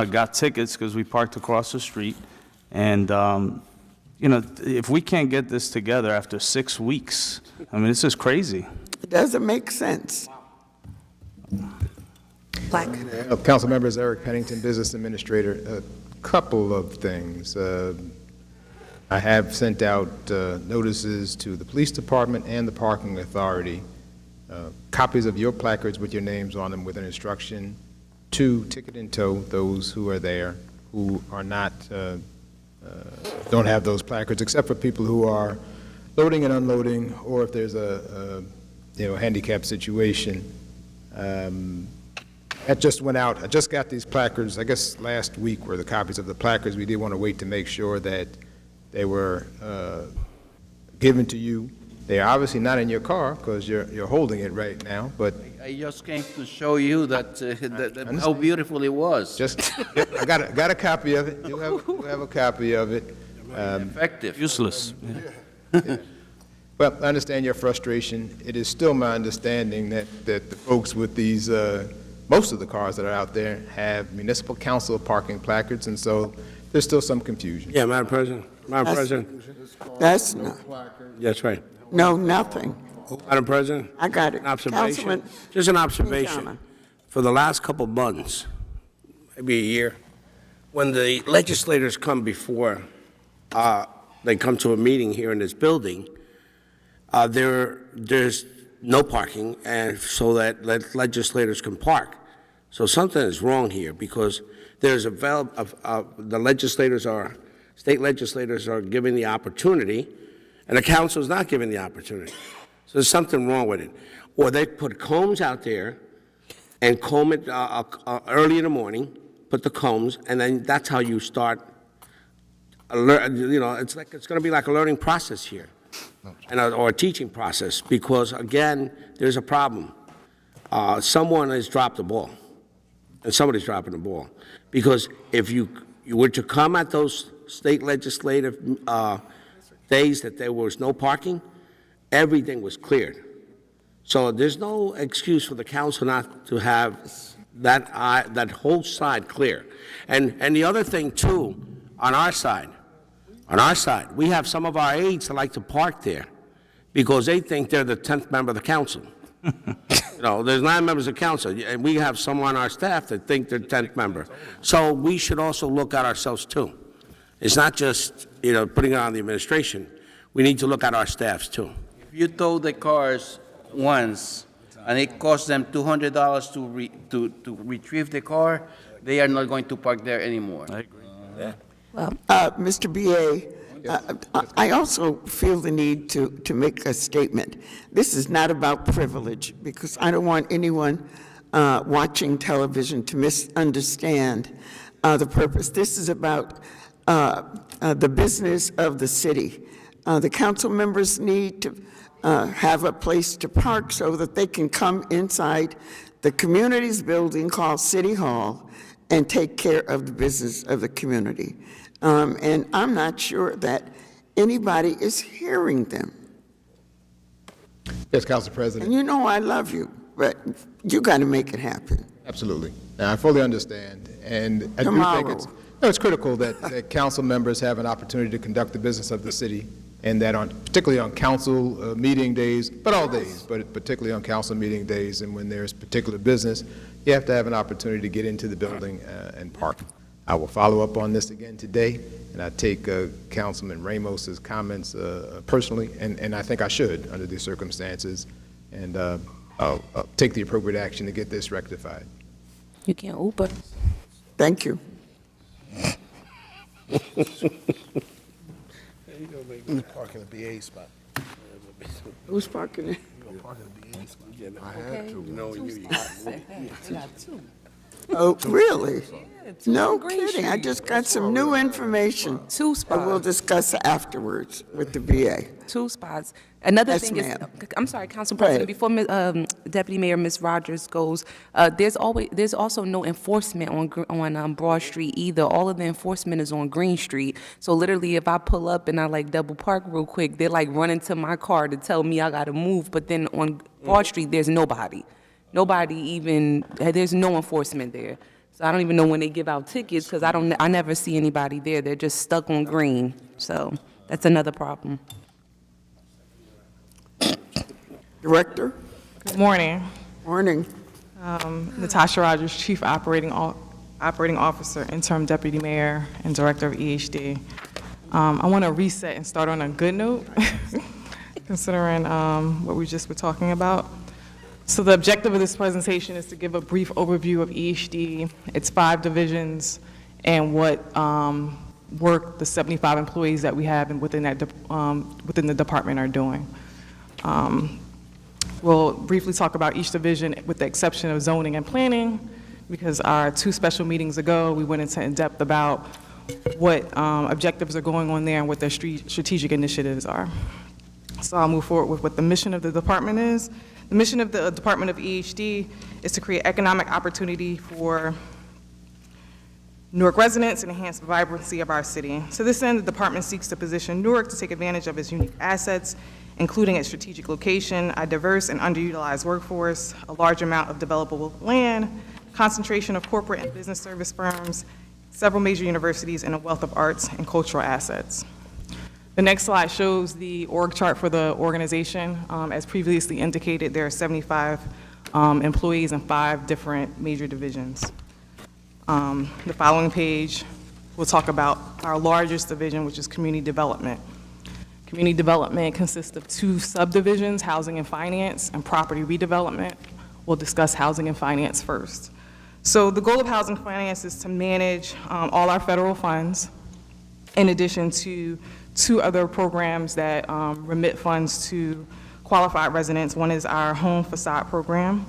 got tickets because we parked across the street. And, if we can't get this together after 6 weeks, I mean, this is crazy. It doesn't make sense. Black. Council members, Eric Pennington, Business Administrator. A couple of things. I have sent out notices to the Police Department and the Parking Authority, copies of your placards with your names on them with an instruction to ticket and tow those who are there who are not, don't have those placards, except for people who are loading and unloading, or if there's a handicapped situation. That just went out. I just got these placards, I guess last week were the copies of the placards. We did want to wait to make sure that they were given to you. They are obviously not in your car because you're holding it right now, but I just came to show you that how beautiful it was. I got a copy of it. You have a copy of it. Effective. Useless. Well, I understand your frustration. It is still my understanding that the folks with these, most of the cars that are out there have municipal council parking placards, and so there's still some confusion. Yeah, Madam President. Madam President. That's not, That's right. no, nothing. Madam President. I got it. An observation. Councilman Just an Quintana. observation. For the last couple months, maybe a year, when the legislators come before, they come to a meeting here in this building, there's no parking, and so that legislators can park. So something is wrong here, because there's the state legislators are given the opportunity, and the council is not given the opportunity. So there's something wrong with it. Or they put combs out there and comb it early in the morning, put the combs, and then that's how you start, it's going to be like a learning process here, or a teaching process, because, again, there's a problem. Someone has dropped the ball, and somebody's dropping the ball. Because if you were to come at those state legislative days that there was no parking, everything was cleared. So there's no excuse for the council not to have that whole side clear. And the other thing, too, on our side, we have some of our aides that like to park there because they think they're the 10th member of the council. There's 9 members of council, and we have some on our staff that think they're 10th member. So we should also look at ourselves, too. It's not just, putting it on the administration. We need to look at our staffs, too. If you tow the cars once, and it costs them $200 to retrieve the car, they are not going to park there anymore. I agree. Mr. B.A., I also feel the need to make a statement. This is not about privilege, because I don't want anyone watching television to misunderstand the purpose. This is about the business of the city. The council members need to have a place to park so that they can come inside the community's building called City Hall and take care of the business of the community. And I'm not sure that anybody is hearing them. Yes, Council President. And you know I love you, but you got to make it happen. Absolutely. Now, I fully understand, and I do think it's critical that council members have an opportunity to conduct the business of the city, and that particularly on council meeting days, but all days, but particularly on council meeting days and when there's particular business, you have to have an opportunity to get into the building and park. I will follow up on this again today, and I take Councilman Ramos's comments personally, and I think I should under these circumstances, and I'll take the appropriate action to get this rectified. You can't Uber. Thank you. Parking the BA spot. Who's parking it? I had to. No, you. Oh, really? No kidding. I just got some new information. 2 spots. And we'll discuss afterwards with the VA. 2 spots. Another Yes, thing is, ma'am. I'm sorry, Council President, Right. before Deputy Mayor Ms. Rogers goes, there's also no enforcement on Broad Street either. All of the enforcement is on Green Street. So literally, if I pull up and I like double park real quick, they're like running to my car to tell me I gotta move. But then on Broad Street, there's nobody. There's no enforcement there. So I don't even know when they give out tickets because I never see anybody there. They're just stuck on Green. So that's another problem. Director? Good morning. Morning. Natasha Rogers, Chief Operating Officer, Interim Deputy Mayor, and Director of EHD. I want to reset and start on a good note, considering what we just were talking about. So the objective of this presentation is to give a brief overview of EHD, its 5 divisions, and what work the 75 employees that we have and within the department are doing. We'll briefly talk about each division with the exception of zoning and planning, because our 2 special meetings ago, we went into in-depth about what objectives are going on there and what their strategic initiatives are. So I'll move forward with what the mission of the department is. The mission of the Department of EHD is to create economic opportunity for Newark residents and enhance the vibrancy of our city. To this end, the department seeks to position Newark to take advantage of its unique assets, including its strategic location, a diverse and underutilized workforce, a large amount of developable land, concentration of corporate and business service firms, several major universities, and a wealth of arts and cultural assets. The next slide shows the org chart for the organization. As previously indicated, there are 75 employees in 5 different major divisions. The following page, we'll talk about our largest division, which is community development. Community development consists of 2 subdivisions, housing and finance, and property redevelopment. We'll discuss housing and finance first. So the goal of housing and finance is to manage all our federal funds, in addition to 2 other programs that remit funds to qualified residents. One is our home facade program.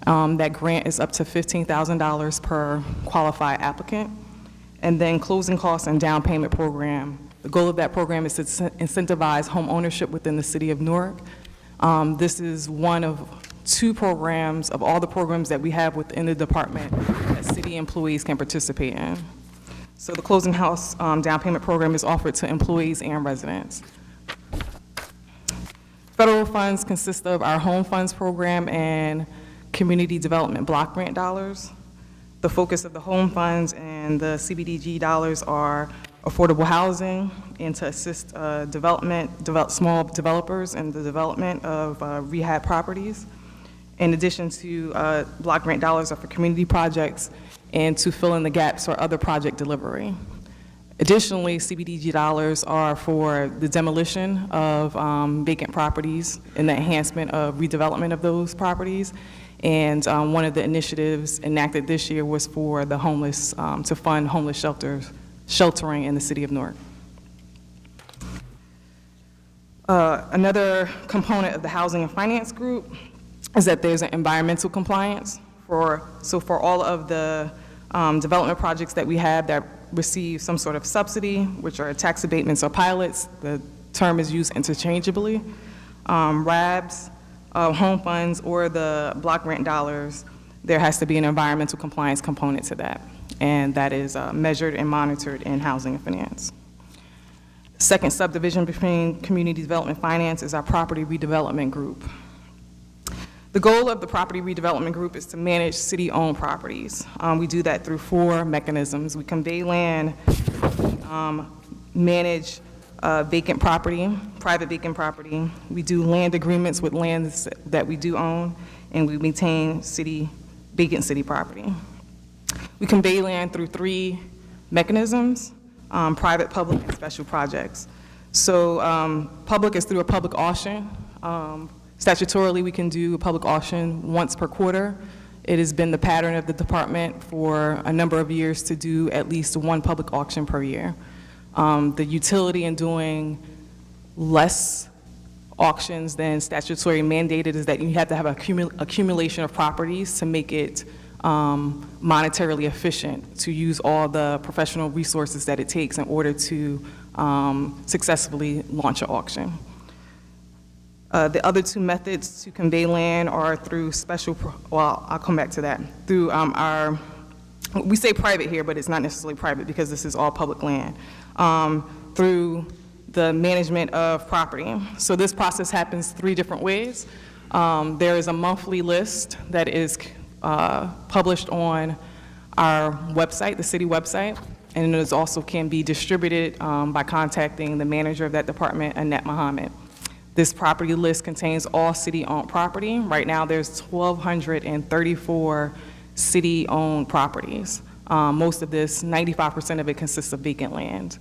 That grant is up to $15,000 per qualified applicant. And then closing costs and down payment program. The goal of that program is to incentivize home ownership within the city of Newark. This is one of 2 programs of all the programs that we have within the department that city employees can participate in. So the closing house down payment program is offered to employees and residents. Federal funds consist of our home funds program and community development block grant dollars. The focus of the home funds and the CBDG dollars are affordable housing and to assist small developers in the development of rehab properties. In addition to block grant dollars are for community projects and to fill in the gaps for other project delivery. Additionally, CBDG dollars are for the demolition of vacant properties and the enhancement of redevelopment of those properties. And one of the initiatives enacted this year was for the homeless, to fund homeless sheltering in the city of Newark. Another component of the Housing and Finance Group is that there's an environmental compliance for all of the development projects that we have that receive some sort of subsidy, which are tax abatements or pilots. The term is used interchangeably. RABs, home funds, or the block grant dollars, there has to be an environmental compliance component to that, and that is measured and monitored in Housing and Finance. Second subdivision between Community Development Finance is our Property Redevelopment Group. The goal of the Property Redevelopment Group is to manage city-owned properties. We do that through 4 mechanisms. We convey land, manage vacant property, private vacant property. We do land agreements with lands that we do own, and we maintain vacant city property. We convey land through 3 mechanisms: private, public, and special projects. So public is through a public auction. Statutorily, we can do a public auction once per quarter. It has been the pattern of the department for a number of years to do at least 1 public auction per year. The utility in doing less auctions than statutory mandated is that you have to have accumulation of properties to make it monetarily efficient, to use all the professional resources that it takes in order to successfully launch an auction. The other 2 methods to convey land are through well, I'll come back to that. Through we say private here, but it's not necessarily private because this is all public land. Through the management of property. So this process happens 3 different ways. There is a monthly list that is published on our website, the city website, and it also can be distributed by contacting the manager of that department, Annette Muhammad. This property list contains all city-owned property. Right now, there's 1,234 city-owned properties. Most of this, 95% of it, consists of vacant land.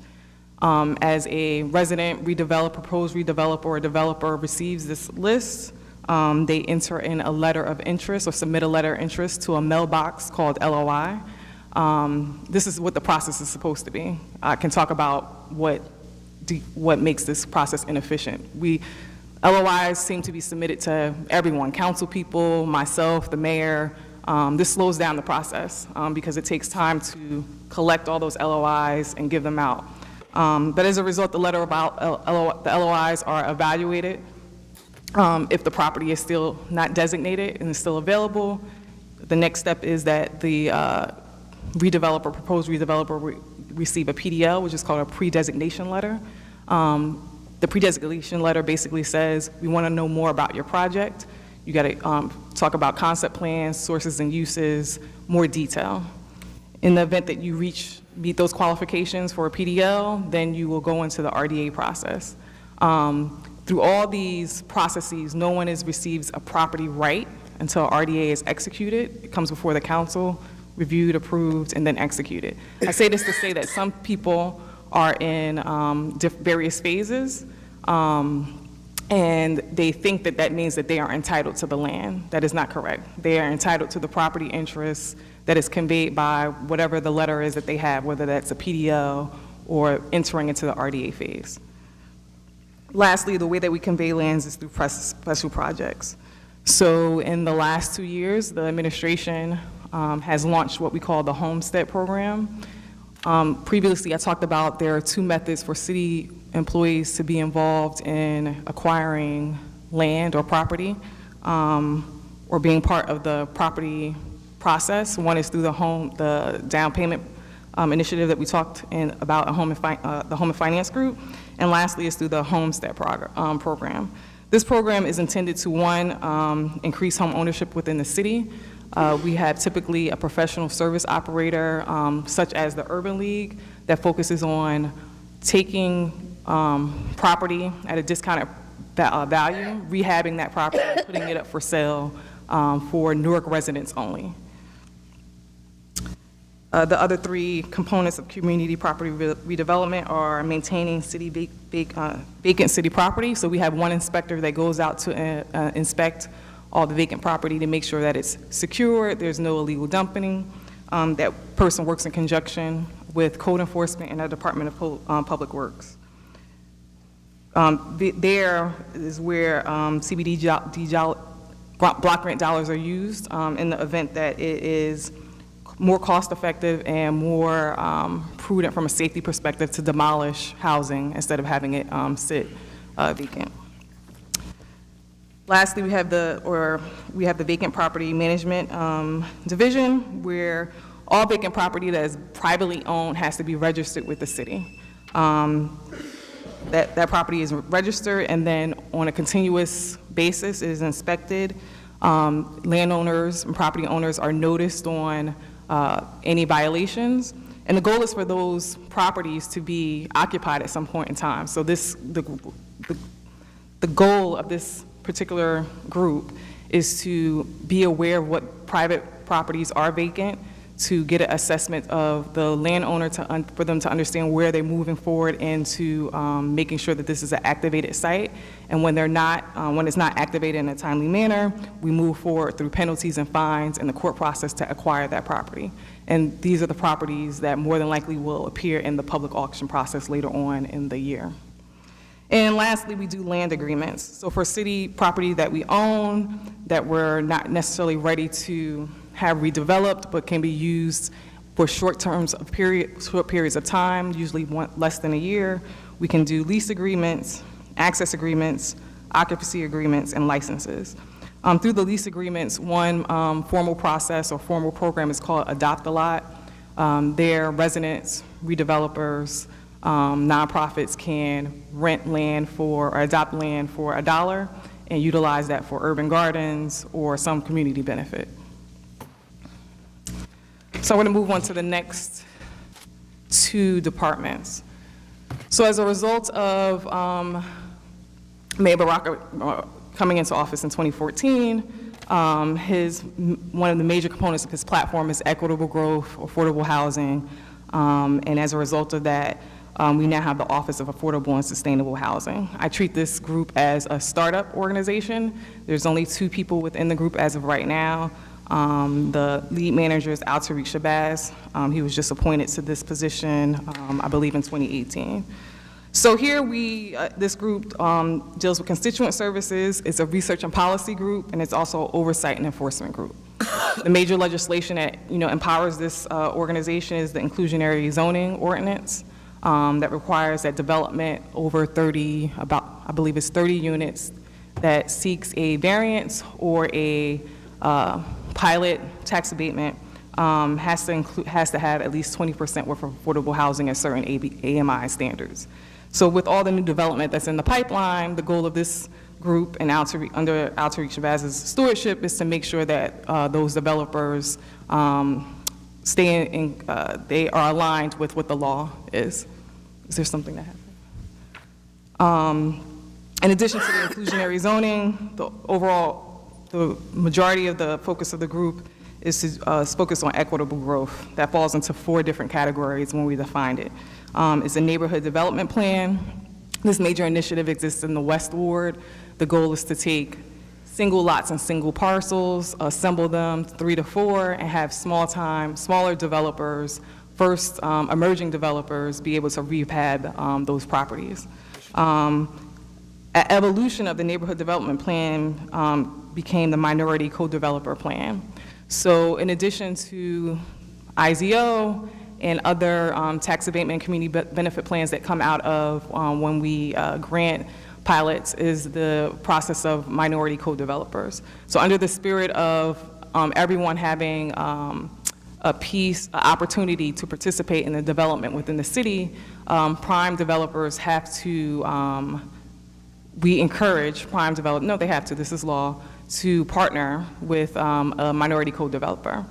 As a resident redeveloper, proposed redeveloper, or developer receives this list, they enter in a letter of interest or submit a letter of interest to a mailbox called LOI. This is what the process is supposed to be. I can talk about what makes this process inefficient. LOIs seem to be submitted to everyone, council people, myself, the mayor. This slows down the process because it takes time to collect all those LOIs and give them out. But as a result, the LOIs are evaluated. If the property is still not designated and is still available, the next step is that the proposed redeveloper receive a PDL, which is called a pre-designation letter. The pre-designation letter basically says, we want to know more about your project. You got to talk about concept plans, sources and uses, more detail. In the event that you meet those qualifications for a PDL, then you will go into the RDA process. Through all these processes, no one receives a property right until RDA is executed. It comes before the council, reviewed, approved, and then executed. I say this to say that some people are in various phases, and they think that that means that they are entitled to the land. That is not correct. They are entitled to the property interest that is conveyed by whatever the letter is that they have, whether that's a PDL or entering into the RDA phase. Lastly, the way that we convey lands is through special projects. So in the last 2 years, the administration has launched what we call the Homestead Program. Previously, I talked about there are 2 methods for city employees to be involved in acquiring land or property or being part of the property process. One is through the down payment initiative that we talked about the Home and Finance Group, and lastly is through the Homestead program. This program is intended to, 1, increase home ownership within the city. We have typically a professional service operator, such as the Urban League, that focuses on taking property at a discounted value, rehabbing that property, and putting it up for sale for Newark residents only. The other 3 components of community property redevelopment are maintaining vacant city property. So we have 1 inspector that goes out to inspect all the vacant property to make sure that it's secure, there's no illegal dumping. That person works in conjunction with code enforcement and the Department of Public Works. There is where block grant dollars are used in the event that it is more cost-effective and more prudent from a safety perspective to demolish housing instead of having it sit vacant. Lastly, we have the vacant property management division, where all vacant property that is privately owned has to be registered with the city. That property is registered, and then on a continuous basis is inspected. Landowners and property owners are noticed on any violations, and the goal is for those properties to be occupied at some point in time. So the goal of this particular group is to be aware of what private properties are vacant, to get an assessment of the landowner for them to understand where they're moving forward into making sure that this is an activated site. And when they're not, when it's not activated in a timely manner, we move forward through penalties and fines and the court process to acquire that property. And these are the properties that more than likely will appear in the public auction process later on in the year. And lastly, we do land agreements. So for city property that we own, that we're not necessarily ready to have redeveloped, but can be used for short periods of time, usually less than a year, we can do lease agreements, access agreements, occupancy agreements, and licenses. Through the lease agreements, one formal process or formal program is called Adopt a Lot. There, residents, redevelopers, nonprofits can rent land or adopt land for $1 and utilize that for urban gardens or some community benefit. So I'm going to move on to the next two departments. So as a result of Mayor Baraka coming into office in 2014, one of the major components of his platform is equitable growth, affordable housing, and as a result of that, we now have the Office of Affordable and Sustainable Housing. I treat this group as a startup organization. There's only 2 people within the group as of right now. The lead manager is Tariq Shabazz. He was just appointed to this position, I believe, in 2018. So here this group deals with constituent services. It's a research and policy group, and it's also an oversight and enforcement group. The major legislation that empowers this organization is the inclusionary zoning ordinance that requires that development over 30, I believe it's 30 units that seeks a variance or a pilot tax abatement has to have at least 20% worth of affordable housing at certain AMI standards. So with all the new development that's in the pipeline, the goal of this group and under Tariq Shabazz's stewardship is to make sure that those developers they are aligned with what the law is. Is there something that happened? In addition to the inclusionary zoning, the majority of the focus of the group is to focus on equitable growth. That falls into 4 different categories when we defined it. It's a neighborhood development plan. This major initiative exists in the West Ward. The goal is to take single lots and single parcels, assemble them 3 to 4, and have smaller developers, first emerging developers, be able to rehab those properties. Evolution of the neighborhood development plan became the minority co-developer plan. So in addition to IZO and other tax abatement and community benefit plans that come out of when we grant pilots is the process of minority co-developers. So under the spirit of everyone having opportunity to participate in the development within the city, prime developers have to, we encourage prime developers, no, they have to, this is law, to partner with a minority co-developer.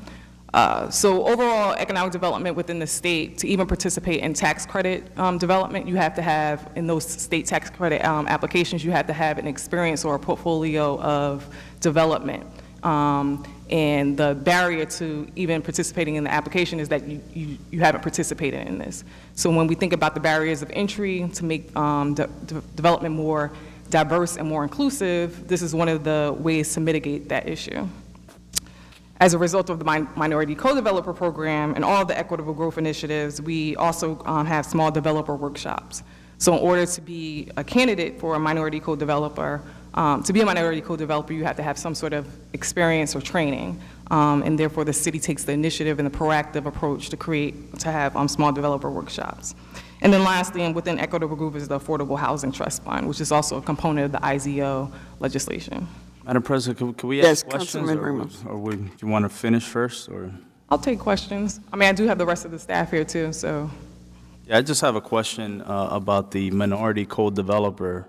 So overall economic development within the state, to even participate in tax credit development, you have to have, in those state tax credit applications, you have to have an experience or a portfolio of development. And the barrier to even participating in the application is that you haven't participated in this. So when we think about the barriers of entry to make development more diverse and more inclusive, this is one of the ways to mitigate that issue. As a result of the Minority Co-Developer Program and all of the equitable growth initiatives, we also have small developer workshops. So in order to be a candidate for a minority co-developer, to be a minority co-developer, you have to have some sort of experience or training. And therefore, the city takes the initiative and the proactive approach to have small developer workshops. And then lastly, and within Equitable Group is the Affordable Housing Trust Fund, which is also a component of the IZO legislation. Madam President, can we Yes, ask questions? Councilman Ramos. Do you want to finish first, or? I'll take questions. I mean, I do have the rest of the staff here too, so. Yeah, I just have a question about the minority co-developer.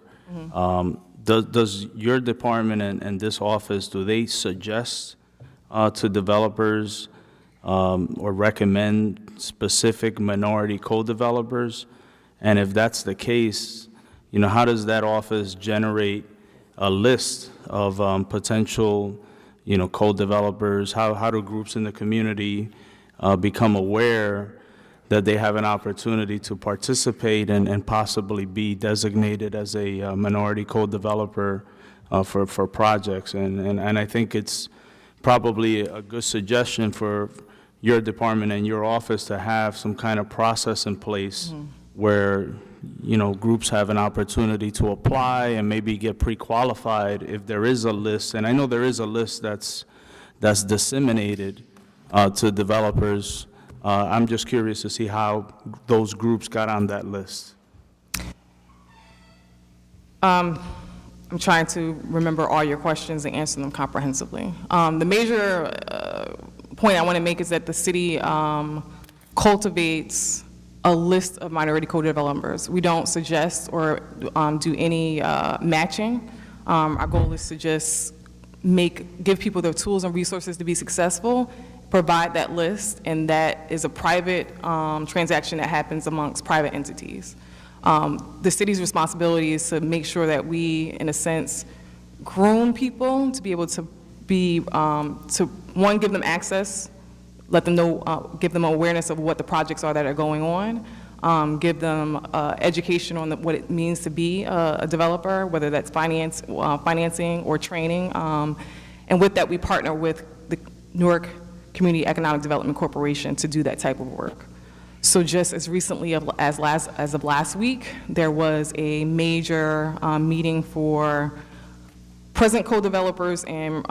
Does your department and this office, do they suggest to developers or recommend specific minority co-developers? And if that's the case, how does that office generate a list of potential, co-developers? How do groups in the community become aware that they have an opportunity to participate and possibly be designated as a minority co-developer for projects? And I think it's probably a good suggestion for your department and your office to have some kind of process in place where, groups have an opportunity to apply and maybe get pre-qualified if there is a list. And I know there is a list that's disseminated to developers. I'm just curious to see how those groups got on that list. I'm trying to remember all your questions and answer them comprehensively. The major point I want to make is that the city cultivates a list of minority co-developers. We don't suggest or do any matching. Our goal is to just give people the tools and resources to be successful, provide that list, and that is a private transaction that happens amongst private entities. The city's responsibility is to make sure that we, in a sense, groom people to be able to be, one, give them access, let them know, give them awareness of what the projects are that are going on, give them education on what it means to be a developer, whether that's financing or training. And with that, we partner with the Newark Community Economic Development Corporation to do that type of work. So just as recently as of last week, there was a major meeting for present co-developers and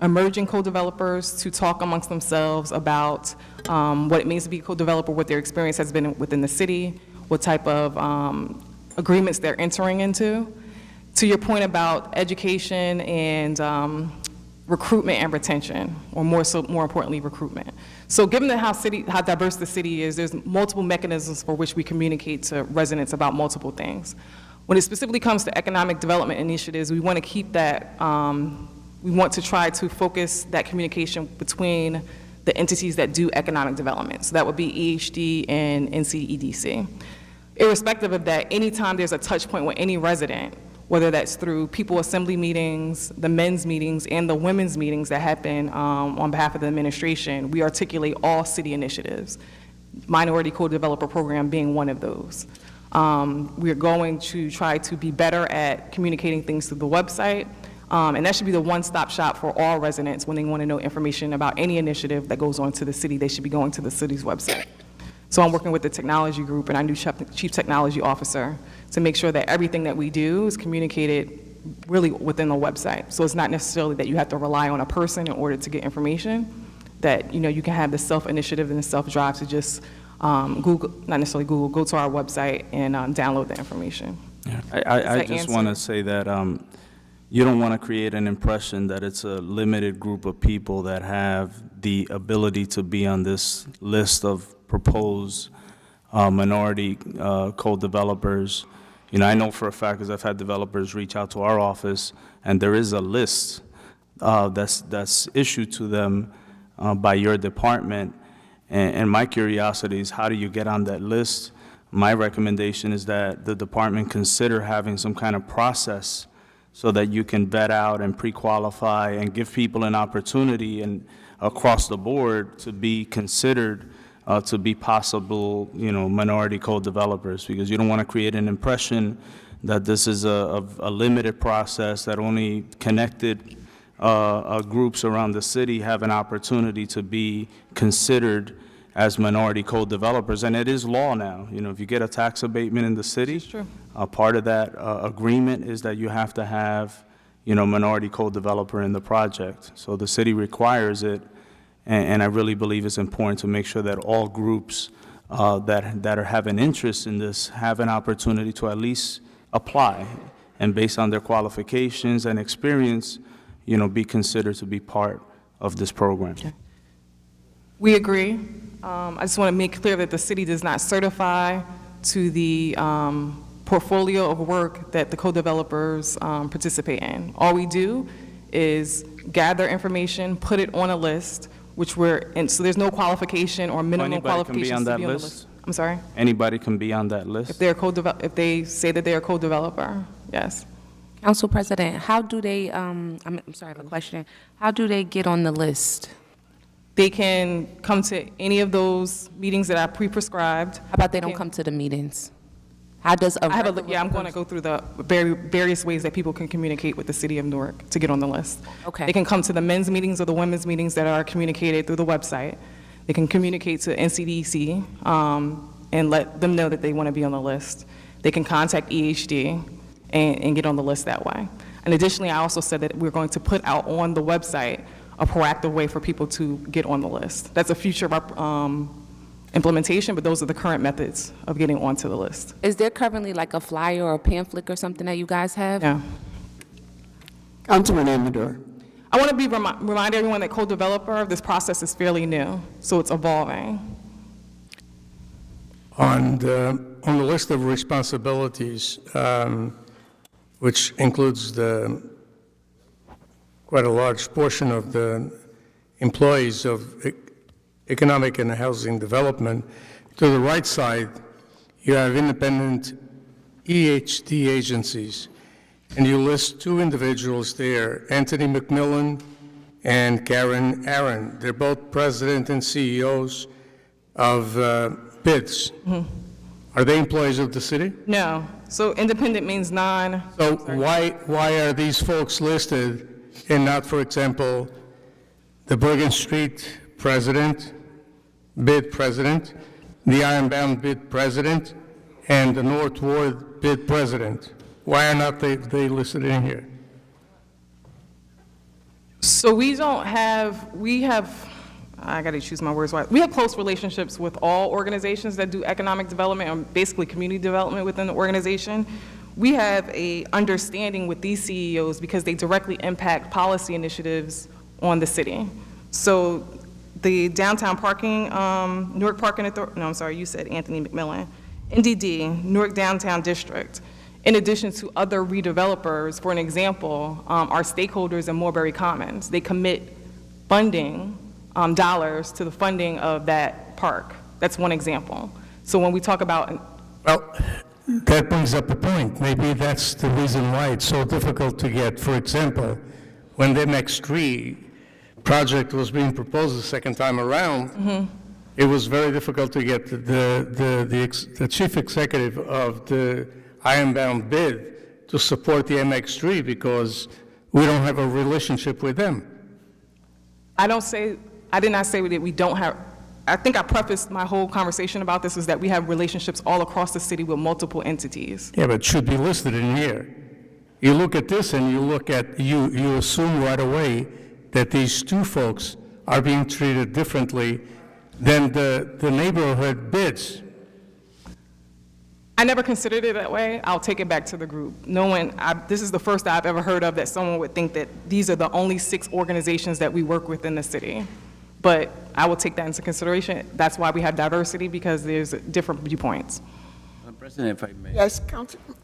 emerging co-developers to talk amongst themselves about what it means to be a co-developer, what their experience has been within the city, what type of agreements they're entering into. To your point about education and recruitment and retention, or more importantly, recruitment. So given that how diverse the city is, there's multiple mechanisms for which we communicate to residents about multiple things. When it specifically comes to economic development initiatives, we want to keep that, we want to try to focus that communication between the entities that do economic development. So that would be EHD and NCEDC. Irrespective of that, anytime there's a touch point with any resident, whether that's through people assembly meetings, the men's meetings, and the women's meetings that happen on behalf of the administration, we articulate all city initiatives, minority co-developer program being one of those. We're going to try to be better at communicating things through the website, and that should be the one-stop shop for all residents when they want to know information about any initiative that goes on to the city. They should be going to the city's website. So I'm working with the technology group and our new chief technology officer to make sure that everything that we do is communicated really within the website. So it's not necessarily that you have to rely on a person in order to get information, that you can have the self-initiative and the self-drive to just Google, not necessarily Google, go to our website and download the information. Yeah. I just want to say that you don't want to create an impression that it's a limited group of people that have the ability to be on this list of proposed minority co-developers. I know for a fact, because I've had developers reach out to our office, and there is a list that's issued to them by your department. And my curiosity is, how do you get on that list? My recommendation is that the department consider having some kind of process so that you can vet out and pre-qualify and give people an opportunity and across the board to be considered to be possible, minority co-developers, because you don't want to create an impression that this is a limited process, that only connected groups around the city have an opportunity to be considered as minority co-developers, and it is law now. You know, if you get a tax abatement in the city, true. part of that agreement is that you have to have, you know, minority co-developer in the project. So the city requires it, and I really believe it's important to make sure that all groups that are having interest in this have an opportunity to at least apply, and based on their qualifications and experience, you know, be considered to be part of this program. We agree. I just want to make clear that the city does not certify to the portfolio of work that the co-developers participate in. All we do is gather information, put it on a list, which and so there's no qualification or minimum Anybody can be qualifications on to that be on the list? list. I'm sorry? Anybody can be on that list? If they're if they say that they're a co-developer, yes. Council President, how do they, I'm sorry, I have a question. How do they get on the list? They can come to any of those meetings that I pre-prescribed. How about they don't come to the meetings? How does a I have regular I'm going to go through the various ways that people can communicate with the city of Newark to get on the list. Okay. They can come to the men's meetings or the women's meetings that are communicated through the website. They can communicate to NCDC and let them know that they want to be on the list. They can contact EHD and get on the list that way. And additionally, I also said that we're going to put out on the website a proactive way for people to get on the list. That's a future implementation, but those are the current methods of getting onto the list. Is there currently like a flyer or a pamphlet or something that you guys have? Yeah. Councilman Amador. I want to remind everyone that co-developer, this process is fairly new, so it's evolving. On the list of responsibilities, which includes quite a large portion of the employees of economic and housing development, to the right side, you have independent EHD agencies, and you list two individuals there, Anthony McMillan and Karen Aaron. They're both president and CEOs of BIDS. Mm-hmm. Are they employees of the city? No, so independent means non. So why are these folks listed and not, for example, the Bergen Street president, BID president, the Ironbound BID president, and the North Ward BID president? Why are not they listed in here? So we have, I got to choose my words right. We have close relationships with all organizations that do economic development, or basically community development within the organization. We have a understanding with these CEOs because they directly impact policy initiatives on the city. So the downtown parking, Newark Parking Authority, no, I'm sorry, you said Anthony McMillan, NDD, Newark Downtown District, in addition to other redevelopers, for an example, our stakeholders in Mulberry Commons, they commit funding, dollars to the funding of that park. That's one example. So when we talk about... Well, that brings up a point. Maybe that's the reason why it's so difficult to get. For example, when the MX3 project was being proposed the second time around, it was very difficult to get the chief executive of the Ironbound BID to support the MX3 because we don't have a relationship with them. I did not say that we don't have, I think I prefaced my whole conversation about this is that we have relationships all across the city with multiple entities. Yeah, but it should be listed in here. You look at this and you assume right away that these two folks are being treated differently than the neighborhood bids. I never considered it that way. I'll take it back to the group. This is the first I've ever heard of that someone would think that these are the only 6 organizations that we work with in the city. But I will take that into consideration. That's why we have diversity, because there's different viewpoints. Madam President, if I may. Yes, Councilman.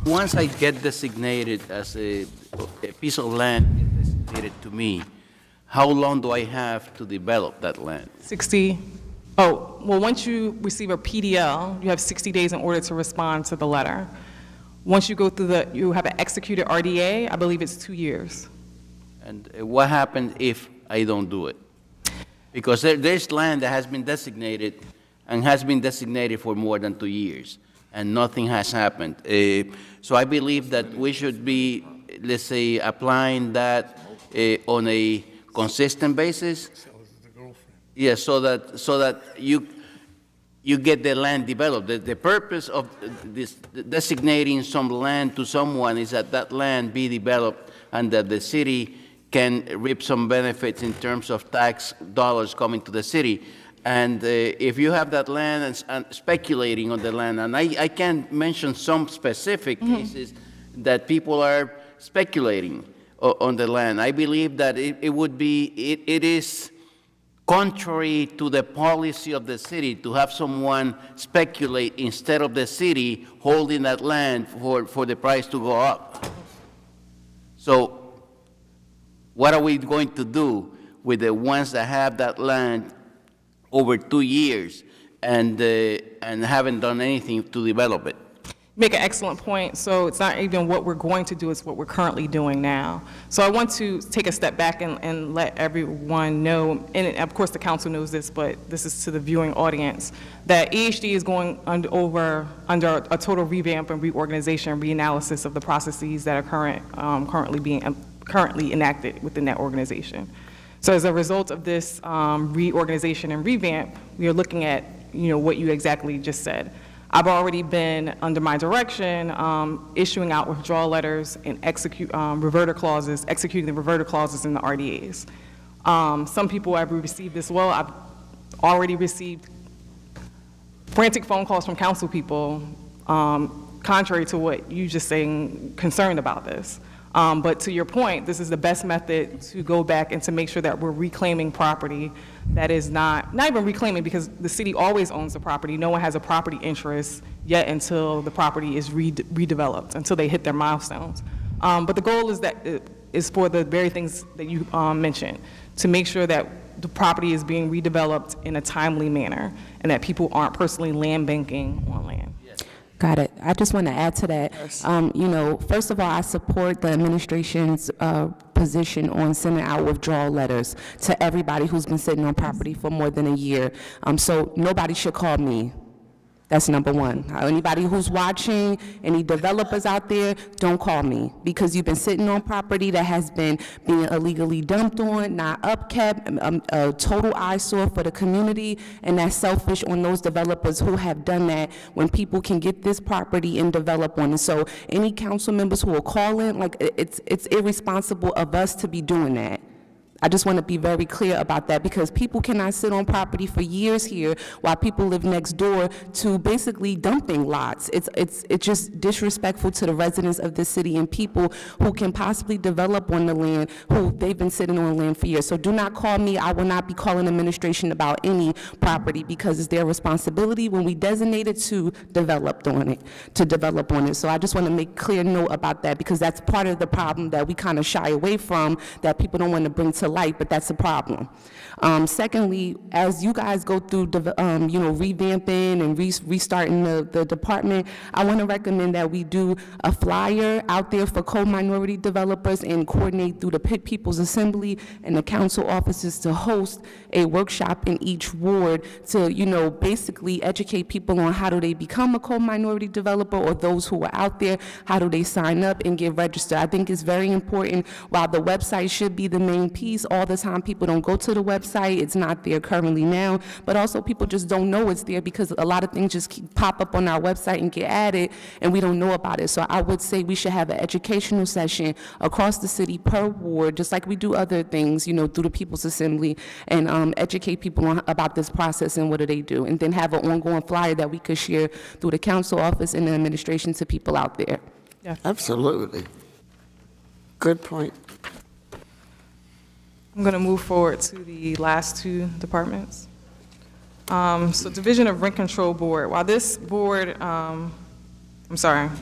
Once I get designated as a piece of land is designated to me, how long do I have to develop that land? 60. Oh, well, once you receive a PDL, you have 60 days in order to respond to the letter. Once you go through you have an executed RDA, I believe it's 2 years. And what happens if I don't do it? Because there's land that has been designated and has been designated for more than 2 years, and nothing has happened. So I believe that we should be, let's say, applying that on a consistent basis. Yeah, so that you get the land developed. The purpose of this designating some land to someone is that that land be developed and that the city can reap some benefits in terms of tax dollars coming to the city. And if you have that land and speculating on the land, and I can mention some specific cases that people are speculating on the land, I believe that it is contrary to the policy of the city to have someone speculate instead of the city holding that land for the price to go up. So what are we going to do with the ones that have that land over 2 years and haven't done anything to develop it? Make an excellent point. So it's not even what we're going to do, it's what we're currently doing now. So I want to take a step back and let everyone know, and of course the council knows this, but this is to the viewing audience, that EHD is going under a total revamp and reorganization and reanalysis of the processes that are currently enacted within that organization. So as a result of this reorganization and revamp, we are looking at what you exactly just said. I've already been, under my direction, issuing out withdrawal letters and executing the reverter clauses in the RDAs. Some people have received this well. I've already received frantic phone calls from council people, contrary to what you just saying, concerned about this. But to your point, this is the best method to go back and to make sure that we're reclaiming property that is not even reclaiming, because the city always owns the property. No one has a property interest yet until the property is redeveloped, until they hit their milestones. But the goal is for the very things that you mentioned, to make sure that the property is being redeveloped in a timely manner and that people aren't personally land banking on land. Got it. I just want to add to that. First of all, I support the administration's position on sending out withdrawal letters to everybody who's been sitting on property for more than a year. So nobody should call me. That's number one. Anybody who's watching, any developers out there, don't call me, because you've been sitting on property that has been being illegally dumped on, not upkept, a total eyesore for the community, and that's selfish on those developers who have done that when people can get this property and develop on it. So any council members who are calling, it's irresponsible of us to be doing that. I just want to be very clear about that, because people cannot sit on property for years here while people live next door to basically dumping lots. It's just disrespectful to the residents of the city and people who can possibly develop on the land who they've been sitting on land for years. So do not call me. I will not be calling administration about any property, because it's their responsibility when we designate it to develop on it. So I just want to make clear note about that, because that's part of the problem that we kind of shy away from, that people don't want to bring to light, but that's a problem. Secondly, as you guys go through, revamping and restarting the department, I want to recommend that we do a flyer out there for co-minority developers and coordinate through the People's Assembly and the council offices to host a workshop in each ward to, basically educate people on how do they become a co-minority developer, or those who are out there, how do they sign up and get registered. I think it's very important. While the website should be the main piece, all the time people don't go to the website. It's not there currently now, but also people just don't know it's there, because a lot of things just pop up on our website and get added and we don't know about it. So I would say we should have an educational session across the city per ward, just like we do other things, through the People's Assembly, and educate people about this process and what do they do, and then have an ongoing flyer that we could share through the council office and the administration to people out there. Yeah. Absolutely. Good point. I'm going to move forward to the last two departments. So Division of Rent Control Board. While this board,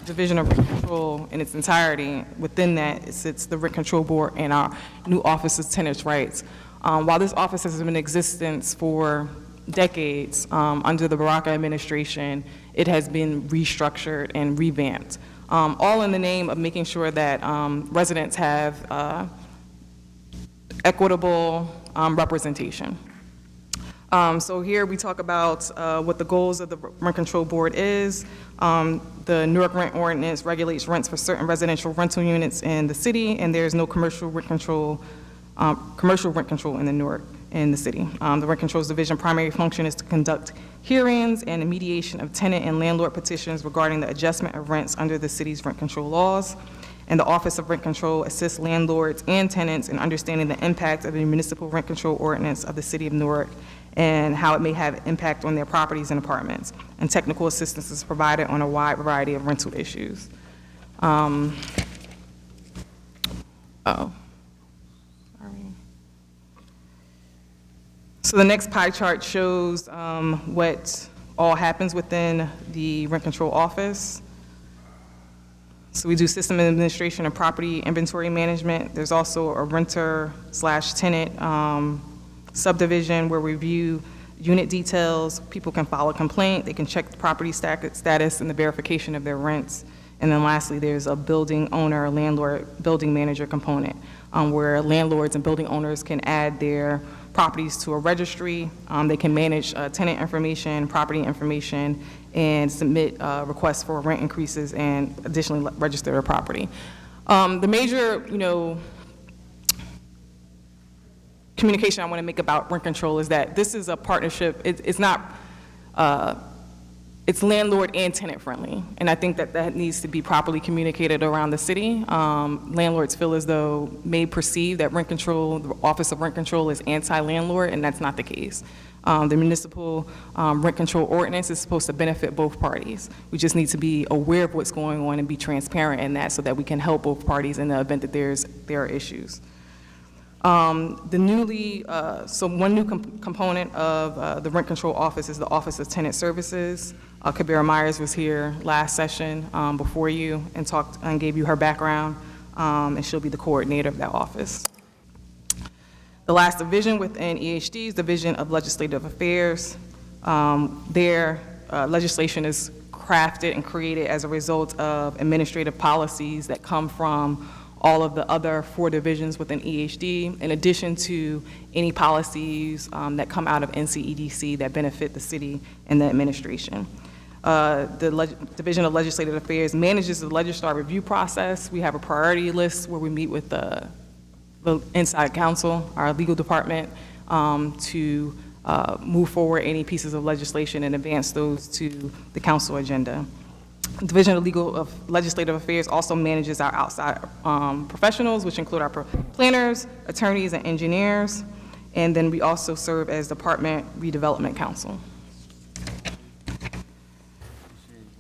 Division of Rent Control in its entirety, within that sits the Rent Control Board and our new Office of Tenants' Rights. While this office has been in existence for decades, under the Baraka administration, it has been restructured and revamped, all in the name of making sure that residents have equitable representation. So here we talk about what the goals of the Rent Control Board is. The Newark Rent Ordinance regulates rents for certain residential rental units in the city, and there's no commercial rent control in the Newark in the city. The Rent Controls Division primary function is to conduct hearings and the mediation of tenant and landlord petitions regarding the adjustment of rents under the city's rent control laws. And the Office of Rent Control assists landlords and tenants in understanding the impact of the municipal rent control ordinance of the city of Newark and how it may have impact on their properties and apartments. And technical assistance is provided on a wide variety of rental issues. So the next pie chart shows what all happens within the rent control office. So we do system administration and property inventory management. There's also a renter/tenant subdivision where we review unit details. People can file a complaint. They can check the property status and the verification of their rents. And then lastly, there's a building owner, landlord, building manager component where landlords and building owners can add their properties to a registry. They can manage tenant information, property information, and submit requests for rent increases and additionally register their property. The major, communication I want to make about rent control is that this is a partnership. It's landlord and tenant friendly, and I think that needs to be properly communicated around the city. Landlords feel as though may perceive that rent control, the Office of Rent Control is anti-landlord, and that's not the case. The municipal rent control ordinance is supposed to benefit both parties. We just need to be aware of what's going on and be transparent in that so that we can help both parties in the event that there are issues. One new component of the rent control office is the Office of Tenant Services. Kabira Myers was here last session before you and talked and gave you her background, and she'll be the coordinator of that office. The last division within EHD is Division of Legislative Affairs. Their legislation is crafted and created as a result of administrative policies that come from all of the other 4 divisions within EHD, in addition to any policies that come out of NCEDC that benefit the city and the administration. The Division of Legislative Affairs manages the legislar review process. We have a priority list where we meet with the inside counsel, our legal department, to move forward any pieces of legislation and advance those to the council agenda. Division of Legislative Affairs also manages our outside professionals, which include our planners, attorneys, and engineers. And then we also serve as Department Redevelopment Council.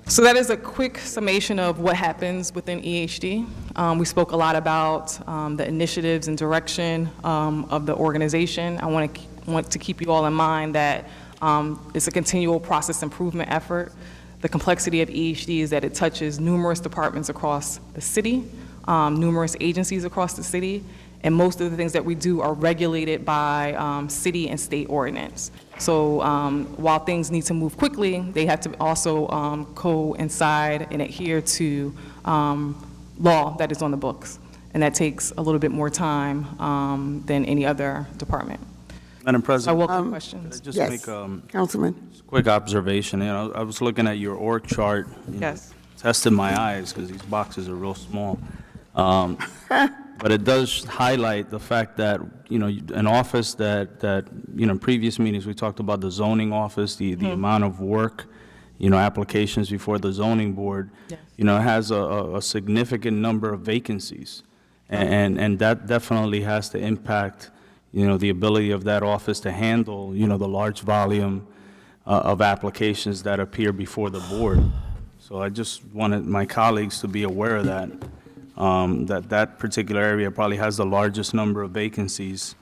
So that is a quick summation of what happens within EHD. We spoke a lot about the initiatives and direction of the organization. I want to keep you all in mind that it's a continual process improvement effort. The complexity of EHD is that it touches numerous departments across the city, numerous agencies across the city, and most of the things that we do are regulated by city and state ordinance. So while things need to move quickly, they have to also coincide and adhere to law that is on the books. And that takes a little bit more time than any other department. Madam President, I welcome questions. could I just Yes, make Councilman. quick observation? I was looking at your org chart. Yes. Tested my eyes because these boxes are real small. But it does highlight the fact that, an office that in previous meetings, we talked about the zoning office, the amount of work, applications before the zoning board, Yes. has a significant number of vacancies. And that definitely has to impact, the ability of that office to handle, the large volume of applications that appear before the board. So I just wanted my colleagues to be aware of that. That particular area probably has the largest number of vacancies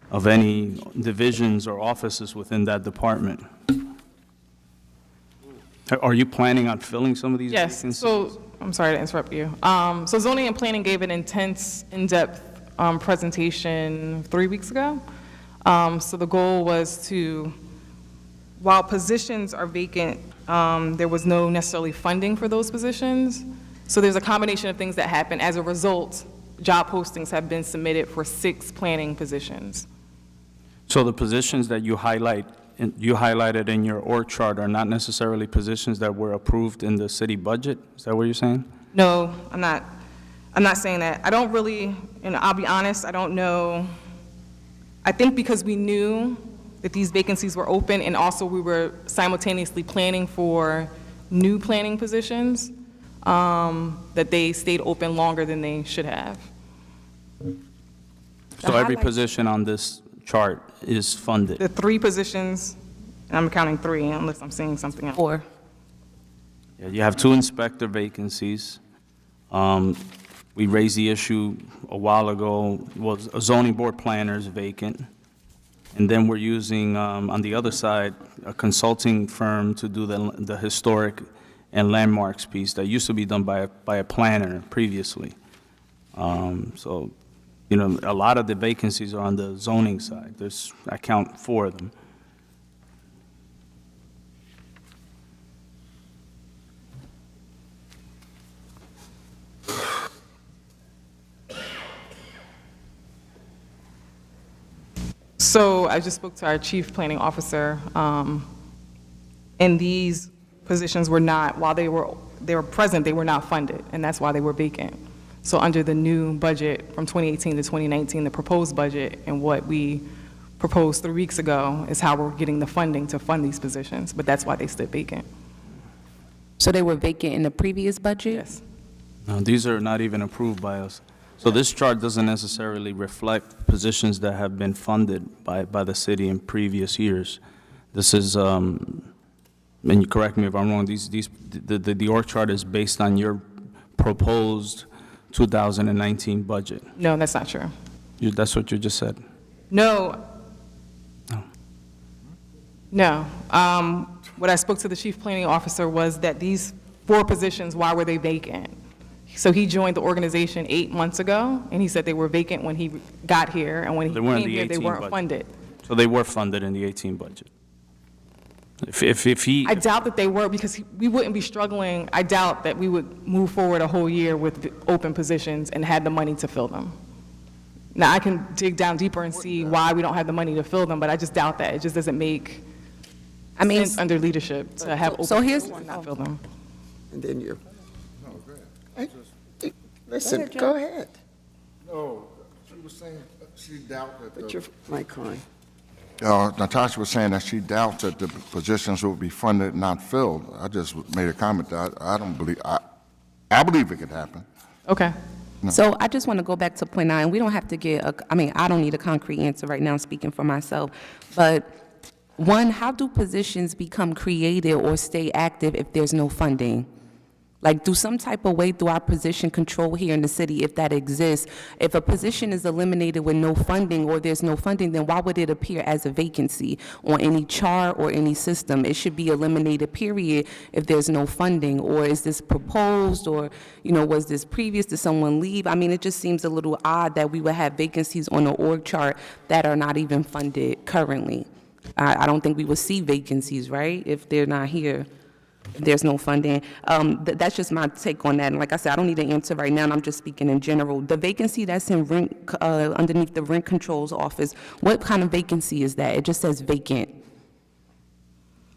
of any divisions or offices within that department. Are you planning on filling some of these Yes, vacancies? so, I'm sorry to interrupt you. So zoning and planning gave an intense, in-depth presentation 3 weeks ago. So the goal was to, while positions are vacant, there was no necessarily funding for those positions. So there's a combination of things that happen. As a result, job postings have been submitted for 6 planning positions. So the positions that you highlighted in your org chart are not necessarily positions that were approved in the city budget? Is that what you're saying? No, I'm not saying that. I don't really, and I'll be honest, I don't know. I think because we knew that these vacancies were open, and also we were simultaneously planning for new planning positions, that they stayed open longer than they should have. So every position on this chart is funded. The 3 positions, and I'm counting 3 unless I'm saying something else. 4. Yeah, you have 2 inspector vacancies. We raised the issue a while ago, was a zoning board planner is vacant. And then we're using, on the other side, a consulting firm to do the historic and landmarks piece that used to be done by a planner previously. So, you know, a lot of the vacancies are on the zoning side. I count 4 of them. So I just spoke to our chief planning officer, and these positions were not, while they were present, they were not funded, and that's why they were vacant. So under the new budget from 2018 to 2019, the proposed budget and what we proposed 3 weeks ago is how we're getting the funding to fund these positions, but that's why they stood vacant. So they were vacant in the previous budget? Yes. No, these are not even approved by us. So this chart doesn't necessarily reflect positions that have been funded by the city in previous years. This is, and you correct me if I'm wrong, the org chart is based on your proposed 2019 budget. No, that's not true. That's what you just said. No. No. No. What I spoke to the chief planning officer was that these 4 positions, why were they vacant? So he joined the organization 8 months ago, and he said they were vacant when he got here, and when he came here, they weren't funded. So they were funded in the 18 budget. If he, I doubt that they were, because we wouldn't be struggling. I doubt that we would move forward a whole year with the open positions and had the money to fill them. Now, I can dig down deeper and see why we don't have the money to fill them, but I just doubt that. It just doesn't make sense under leadership to have open positions and not fill them. And then you. Listen, go ahead. No, she was saying she doubted that. Put your mic on. Natasha was saying that she doubts that the positions will be funded, not filled. I just made a comment that I don't believe, I believe it could happen. Okay. So I just want to go back to point 9. We don't have to get, I don't need a concrete answer right now, speaking for myself. But 1, how do positions become created or stay active if there's no funding? Like, do some type of way through our position control here in the city, if that exists, if a position is eliminated with no funding or there's no funding, then why would it appear as a vacancy on any chart or any system? It should be eliminated, period, if there's no funding. Or is this proposed, or, you know, was this previous? Did someone leave? I mean, it just seems a little odd that we would have vacancies on the org chart that are not even funded currently. I don't think we would see vacancies, right, if they're not here. There's no funding. That's just my take on that. And like I said, I don't need an answer right now, and I'm just speaking in general. The vacancy that's in rent, underneath the rent controls office, what kind of vacancy is that? It just says vacant.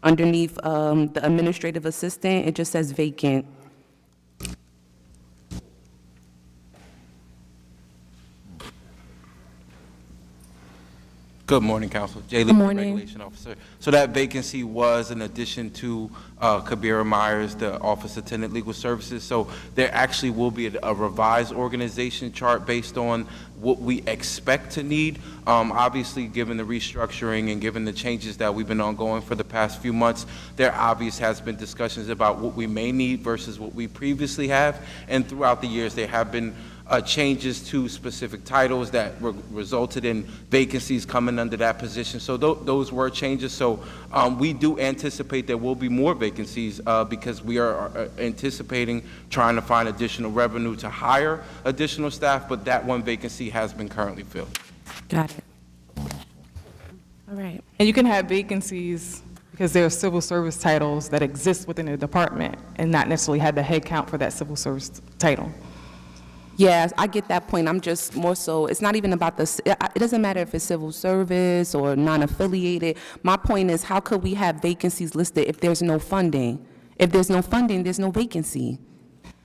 Underneath the administrative assistant, it just says vacant. Good morning, Council. Jay Lee, Good morning. Regulation Officer. So that vacancy was in addition to Kabira Myers, the Office Attendant Legal Services. So there actually will be a revised organization chart based on what we expect to need. Obviously, given the restructuring and given the changes that we've been ongoing for the past few months, there obviously has been discussions about what we may need versus what we previously have. And throughout the years, there have been changes to specific titles that resulted in vacancies coming under that position. So those were changes. So we do anticipate there will be more vacancies because we are anticipating trying to find additional revenue to hire additional staff, but that one vacancy has been currently filled. Got it. All right. And you can have vacancies because there are civil service titles that exist within the department and not necessarily have the head count for that civil service title. Yeah, I get that point. I'm just more so, it's not even about it doesn't matter if it's civil service or non-affiliated. My point is, how could we have vacancies listed if there's no funding? If there's no funding, there's no vacancy.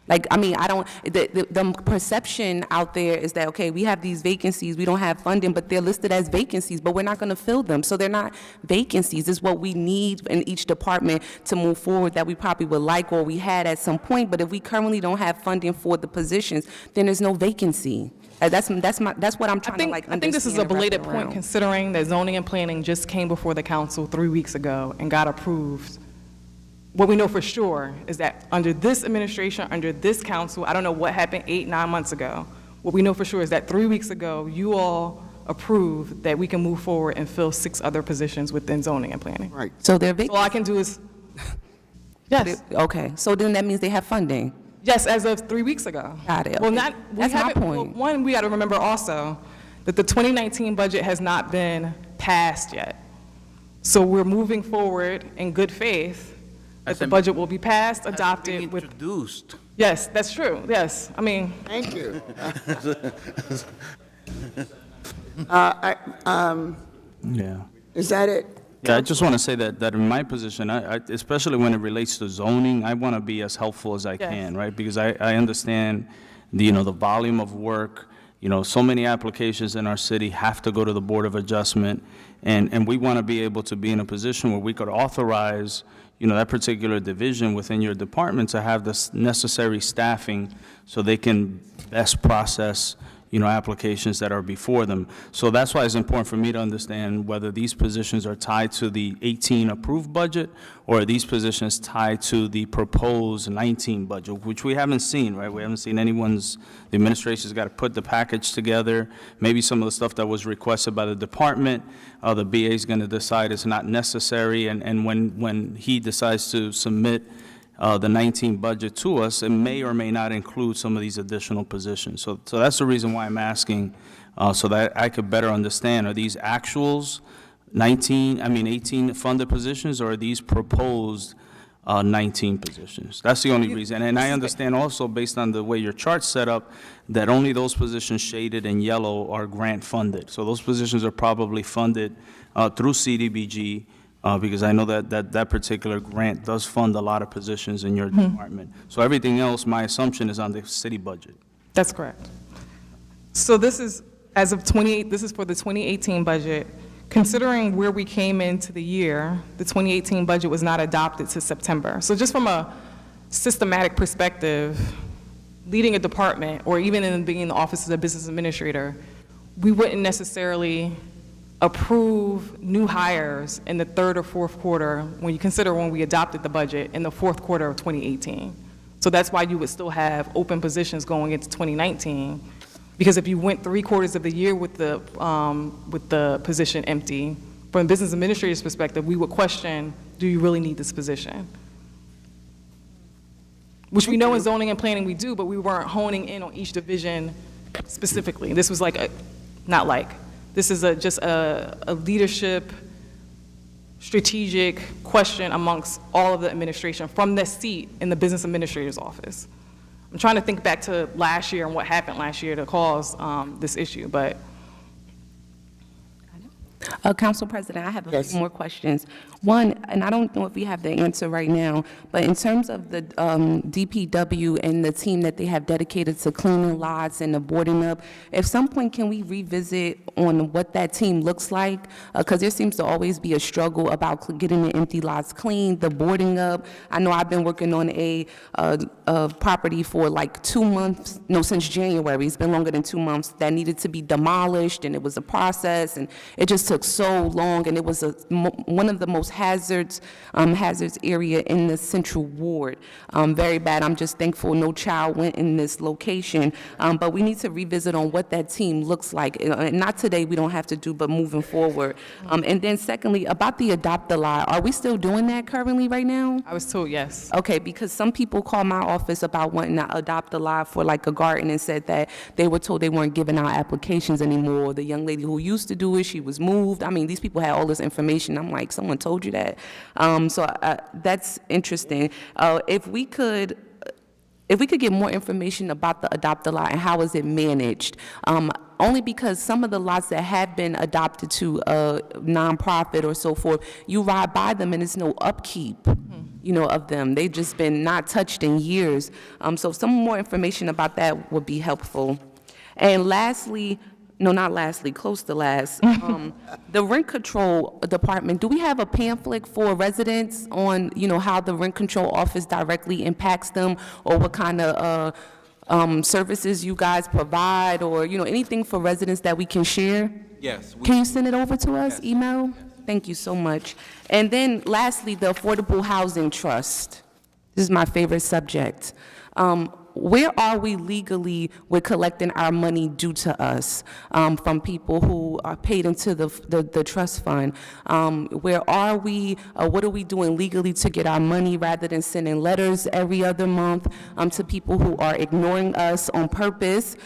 Like, I mean, I don't, the perception out there is that, okay, we have these vacancies, we don't have funding, but they're listed as vacancies, but we're not going to fill them. So they're not vacancies. It's what we need in each department to move forward that we probably would like or we had at some point. But if we currently don't have funding for the positions, then there's no vacancy. That's what I'm trying to like understand. I think this is a and wrap belated it point around. considering that zoning and planning just came before the council 3 weeks ago and got approved. What we know for sure is that under this administration, under this council, I don't know what happened 8, 9 months ago. What we know for sure is that 3 weeks ago, you all approved that we can move forward and fill 6 other positions within zoning and planning. Right. So they're All vacancies. I can do is, yes, Okay, so then that means they have funding. yes, as of 3 weeks ago. Got it, Well, okay. not, we That's my haven't, well, point. one, we got to remember also that the 2019 budget has not been passed yet. So we're moving forward in good faith that As the in- budget will be passed, Being adopted with, introduced. yes, that's true, yes. I mean, Thank you. Yeah. Is that it? Yeah, I just want to say that in my position, especially when it relates to zoning, I want to be as helpful as I Yes. can, right? Because I understand, the volume of work, so many applications in our city have to go to the Board of Adjustment, and we want to be able to be in a position where we could authorize, that particular division within your department to have the necessary staffing so they can best process, applications that are before them. So that's why it's important for me to understand whether these positions are tied to the 18 approved budget or are these positions tied to the proposed 19 budget, which we haven't seen, right? We haven't seen the administration's got to put the package together. Maybe some of the stuff that was requested by the department, the BA is going to decide it's not necessary, and when he decides to submit the 19 budget to us, it may or may not include some of these additional positions. So that's the reason why I'm asking, so that I could better understand, are these actuals 18 funded positions, or are these proposed 19 positions? That's the only reason. And I understand also, based on the way your chart's set up, that only those positions shaded in yellow are grant funded. So those positions are probably funded through CDBG, because I know that particular grant does fund a lot of positions in your department. So everything else, my assumption, is on the city budget. that's correct. So this is, as of this is for the 2018 budget. Considering where we came into the year, the 2018 budget was not adopted to September. So just from a systematic perspective, leading a department, or even in being in the office of a business administrator, we wouldn't necessarily approve new hires in the third or fourth quarter when you consider when we adopted the budget in the fourth quarter of 2018. So that's why you would still have open positions going into 2019. Because if you went 3 quarters of the year with the position empty, from a business administrator's perspective, we would question, do you really need this position? Which we know in zoning and planning we do, but we weren't honing in on each division specifically. This was this is just a leadership, strategic question amongst all of the administration from this seat in the business administrator's office. I'm trying to think back to last year and what happened last year to cause this issue, but Council President, I have a Yes. few more questions. One, and I don't know if we have the answer right now, but in terms of the DPW and the team that they have dedicated to cleaning lots and the boarding up, at some point, can we revisit on what that team looks like? Because there seems to always be a struggle about getting the empty lots cleaned, the boarding up. I know I've been working on a property for like 2 months, no, since January. It's been longer than 2 months, that needed to be demolished, and it was a process, and it just took so long, and it was one of the most hazards area in the Central Ward. Very bad. I'm just thankful no child went in this location, but we need to revisit on what that team looks like. Not today, we don't have to do, but moving forward. And then secondly, about the adopt-a-lot, are we still doing that currently right now? I was told yes. Okay, because some people called my office about wanting to adopt a lot for like a garden and said that they were told they weren't giving out applications anymore. The young lady who used to do it, she was moved. I mean, these people had all this information. I'm like, someone told you that? So that's interesting. If we could get more information about the adopt-a-lot and how is it managed, only because some of the lots that have been adopted to a nonprofit or so forth, you ride by them and there's no upkeep. of them. They've just been not touched in years. So some more information about that would be helpful. And lastly, no, not lastly, close to last, the rent control department, do we have a pamphlet for residents on, how the rent control office directly impacts them, or what kind of services you guys provide, or, anything for residents that we can share? Yes. Can you send it over to us, email? Thank you so much. And then lastly, the Affordable Housing Trust. This is my favorite subject. Where are we legally with collecting our money due to us from people who are paid into the trust fund? Where are we? What are we doing legally to get our money rather than sending letters every other month to people who are ignoring us on purpose?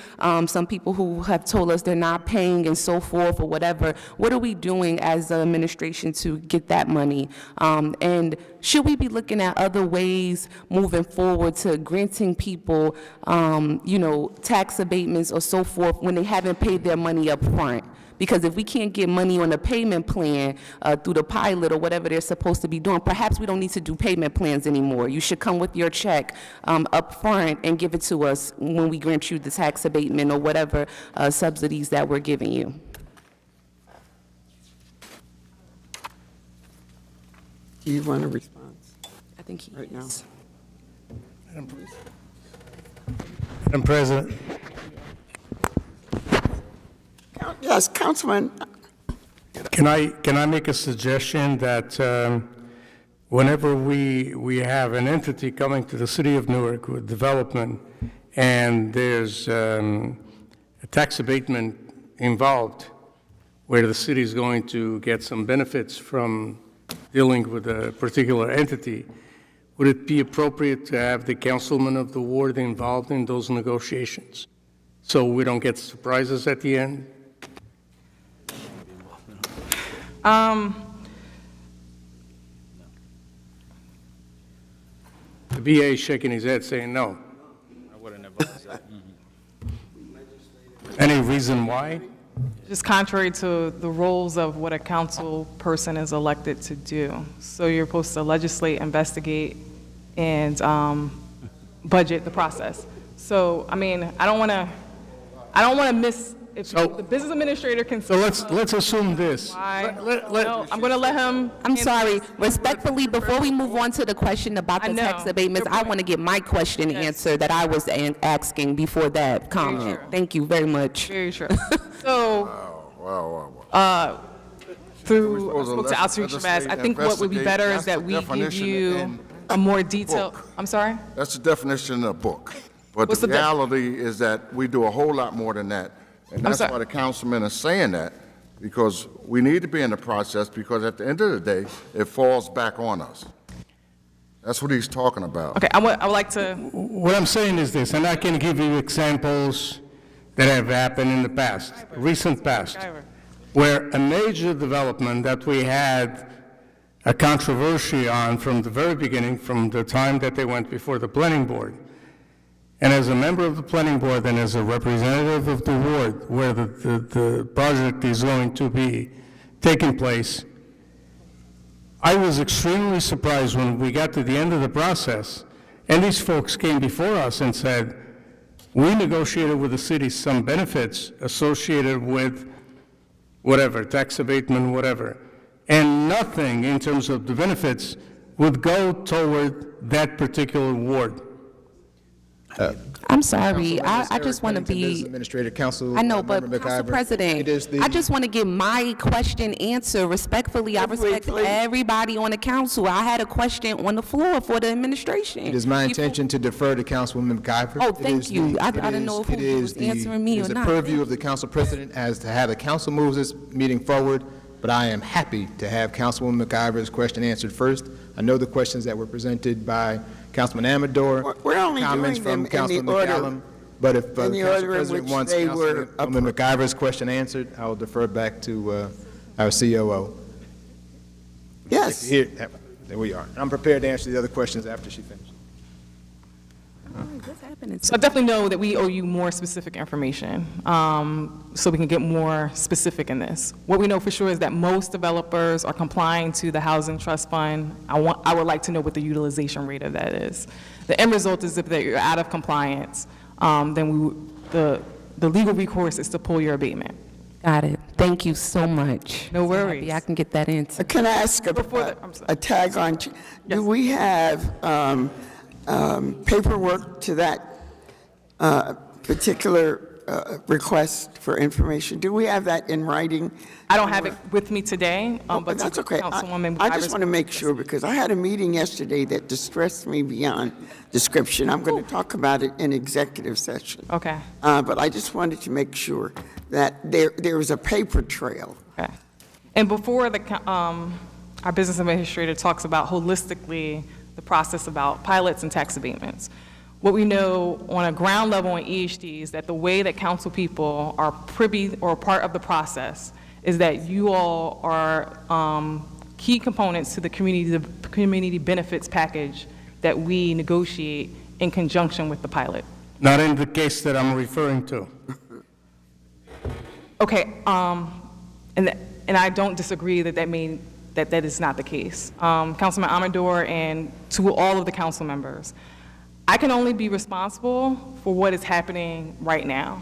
Some people who have told us they're not paying and so forth or whatever. What are we doing as an administration to get that money? And should we be looking at other ways moving forward to granting people, tax abatements or so forth when they haven't paid their money up front? Because if we can't get money on a payment plan through the pilot or whatever they're supposed to be doing, perhaps we don't need to do payment plans anymore. You should come with your check up front and give it to us when we grant you the tax abatement or whatever subsidies that we're giving you. Do you want a response? I think he Right now. is. Madam President, Yes, Councilman. can I make a suggestion that whenever we have an entity coming to the city of Newark with development and there's a tax abatement involved where the city is going to get some benefits from dealing with a particular entity, would it be appropriate to have the councilman of the ward involved in those negotiations so we don't get surprises at the end? The BA is shaking his head saying no. I wouldn't advise that. Any reason why? Just contrary to the roles of what a council person is elected to do. So you're supposed to legislate, investigate, and budget the process. So, I mean, I don't want to miss, if So- the business administrator can. So let's assume this. Why? Let- No, I'm going to let him. I'm sorry, respectfully, before we move on to the question about I the know. tax abatements, I want to get my question answered that I was asking before that comment. true. Thank you very much. Very true. So, Wow. through, I spoke to Outreach Mass, I think what would be better is that we give you a more detailed, I'm sorry? That's the definition in the book. But What's the the def- reality is that we do a whole lot more than that. And that's sorry. why the councilman is saying that, because we need to be in the process, because at the end of the day, it falls back on us. That's what he's talking about. Okay, I would like to, What I'm saying is this, and I can give you examples that have happened in the past, recent past, where a major development that we had a controversy on from the very beginning, from the time that they went before the planning board. And as a member of the planning board and as a representative of the ward where the project is going to be taking place, I was extremely surprised when we got to the end of the process, and these folks came before us and said, we negotiated with the city some benefits associated with whatever, tax abatement, whatever, and nothing in terms of the benefits would go toward that particular ward. I'm sorry, Councilman, I Eric just want to Pennington, Business be, Administrator, Council. I know, but Member Council McIver, President, it is the- I just want to get my question answered respectfully. I respect please. everybody on the council. I had a question on the floor for the administration. It is my People- intention to defer to Councilwoman McIver. Oh, It thank is you. the- I it didn't is- know if it he is was the- answering me It or is the not. purview of the Council President as to how the council moves this meeting forward, but I am happy to have Councilwoman McIver's question answered first. I know the questions that were presented by Councilman Amador. We're only comments doing them from in the Councilman order- McCallum. But if the in the Council order in President which wants they were Councilwoman McIver's question answered, I will defer back to our COO. Yes. Here, there we are. I'm prepared to answer the other questions after she finishes. So I definitely know that we owe you more specific information, so we can get more specific in this. What we know for sure is that most developers are complying to the Housing Trust Fund. I would like to know what the utilization rate of that is. The end result is if you're out of compliance, then the legal recourse is to pull your abatement. Got it. Thank you so much. No So happy worries. I can get that answer. Can I ask I'm sorry. a tag on? Do we have paperwork to that particular request for information? Do we have that in writing? I don't have it with me today, but That's to okay. Councilwoman I just Iver's- want to make sure, because I had a meeting yesterday that distressed me beyond description. I'm going to talk about it in executive session. Okay. But I just wanted to make sure that there was a paper trail. Okay. And before our business administrator talks about holistically the process about pilots and tax abatements, what we know on a ground level in EHD is that the way that council people are privy or part of the process is that you all are key components to the community benefits package that we negotiate in conjunction with the pilot. Not in the case that I'm referring to. Okay, and I don't disagree that that is not the case. Councilman Amador and to all of the council members, I can only be responsible for what is happening right now.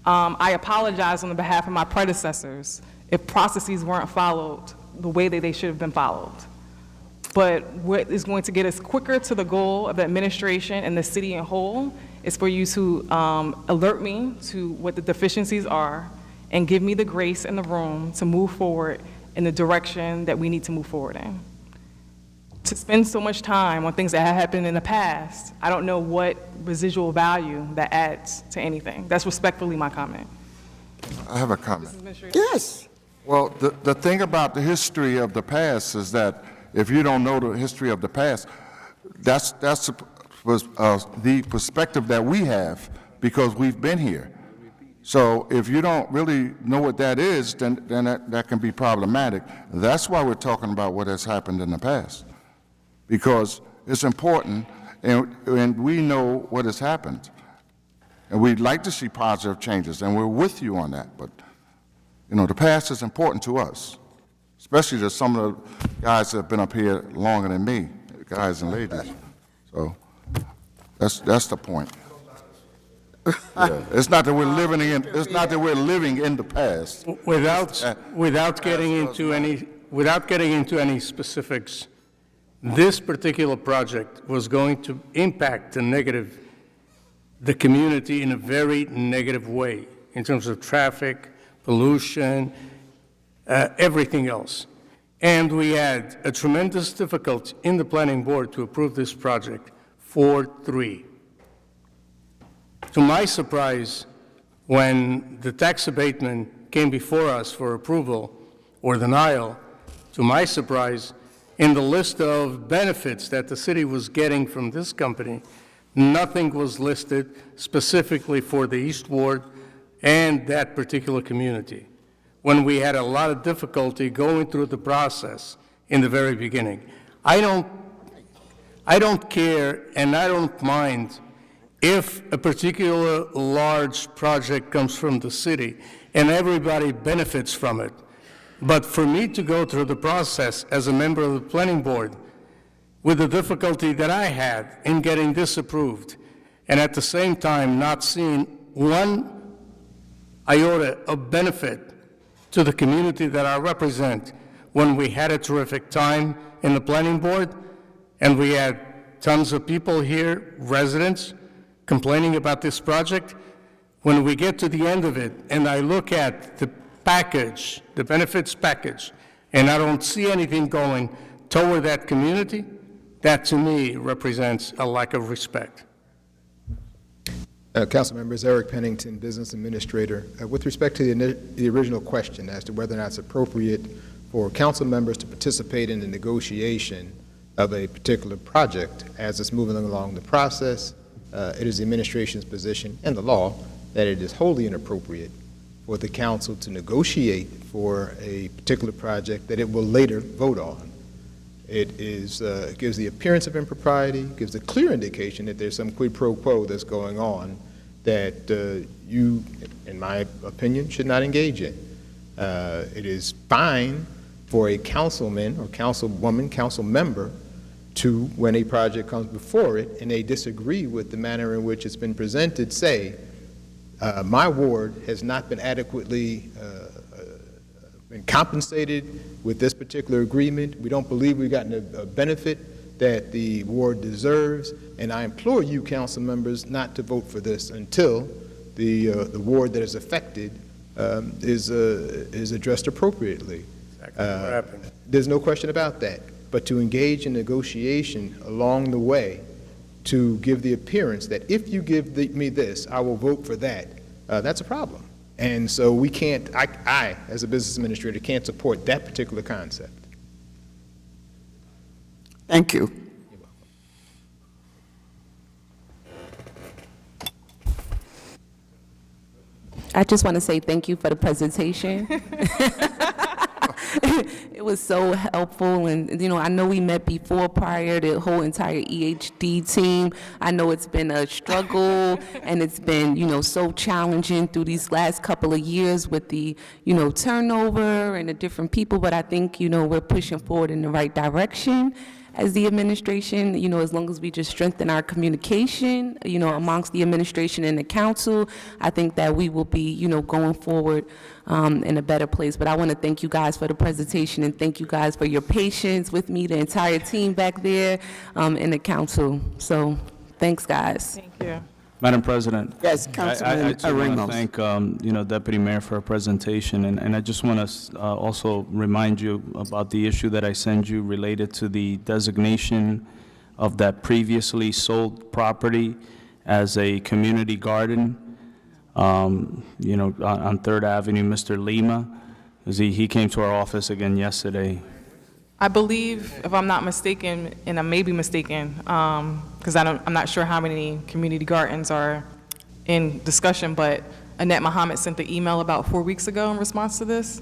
I apologize on the behalf of my predecessors if processes weren't followed the way that they should have been followed. But what is going to get us quicker to the goal of the administration and the city in whole is for you to alert me to what the deficiencies are and give me the grace and the room to move forward in the direction that we need to move forward in. To spend so much time on things that have happened in the past, I don't know what residual value that adds to anything. That's respectfully my comment. I have a comment. Yes. Well, the thing about the history of the past is that if you don't know the history of the past, that's the perspective that we have because we've been here. So if you don't really know what that is, then that can be problematic. That's why we're talking about what has happened in the past, because it's important, and we know what has happened. And we'd like to see positive changes, and we're with you on that. But, you know, the past is important to us, especially to some of the guys that have been up here longer than me, guys and ladies. So that's the point. Yeah. It's not that we're living in the past. Without getting into any specifics, this particular project was going to impact the community in a very negative way in terms of traffic, pollution, everything else. And we had a tremendous difficulty in the planning board to approve this project 4-3. To my surprise, when the tax abatement came before us for approval or denial, to my surprise, in the list of benefits that the city was getting from this company, nothing was listed specifically for the East Ward and that particular community, when we had a lot of difficulty going through the process in the very beginning. I don't care and I don't mind if a particular large project comes from the city and everybody benefits from it. But for me to go through the process as a member of the planning board with the difficulty that I had in getting this approved, and at the same time not seeing one iota of benefit to the community that I represent, when we had a terrific time in the planning board, and we had tons of people here, residents, complaining about this project, when we get to the end of it and I look at the package, the benefits package, and I don't see anything going toward that community, that to me represents a lack of respect. Council members, Eric Pennington, Business Administrator. With respect to the original question as to whether or not it's appropriate for council members to participate in the negotiation of a particular project as it's moving along the process, it is the administration's position and the law that it is wholly inappropriate for the council to negotiate for a particular project that it will later vote on. It gives the appearance of impropriety, gives a clear indication that there's some quid pro quo that's going on that you, in my opinion, should not engage in. It is fine for a councilman or councilwoman, council member, to, when a project comes before it and they disagree with the manner in which it's been presented, say, my ward has not been adequately been compensated with this particular agreement. We don't believe we've gotten a benefit that the ward deserves, and I implore you, council members, not to vote for this until the ward that is affected is addressed appropriately. Exactly what happened. There's no question about that. But to engage in negotiation along the way to give the appearance that if you give me this, I will vote for that, that's a problem. And so we can't, I, as a business administrator, can't support that particular concept. Thank you. I just want to say thank you for the presentation. It was so helpful, and, I know we met before, prior, the whole entire EHD team. I know it's been a struggle, and it's been, so challenging through these last couple of years with the, turnover and the different people, but I think, we're pushing forward in the right direction as the administration, as long as we just strengthen our communication, amongst the administration and the council, I think that we will be, going forward in a better place. But I want to thank you guys for the presentation, and thank you guys for your patience with me, the entire team back there, and the council. So, thanks, guys. Thank you. Madam President. Yes, I Councilman too want to Ramos. thank, Deputy Mayor for her presentation, and I just want to also remind you about the issue that I sent you related to the designation of that previously sold property as a community garden, on 3rd Avenue, Mr. Lima, because he came to our office again yesterday. I believe, if I'm not mistaken, and I may be mistaken, because I'm not sure how many community gardens are in discussion, but Annette Muhammad sent the email about 4 weeks ago in response to this.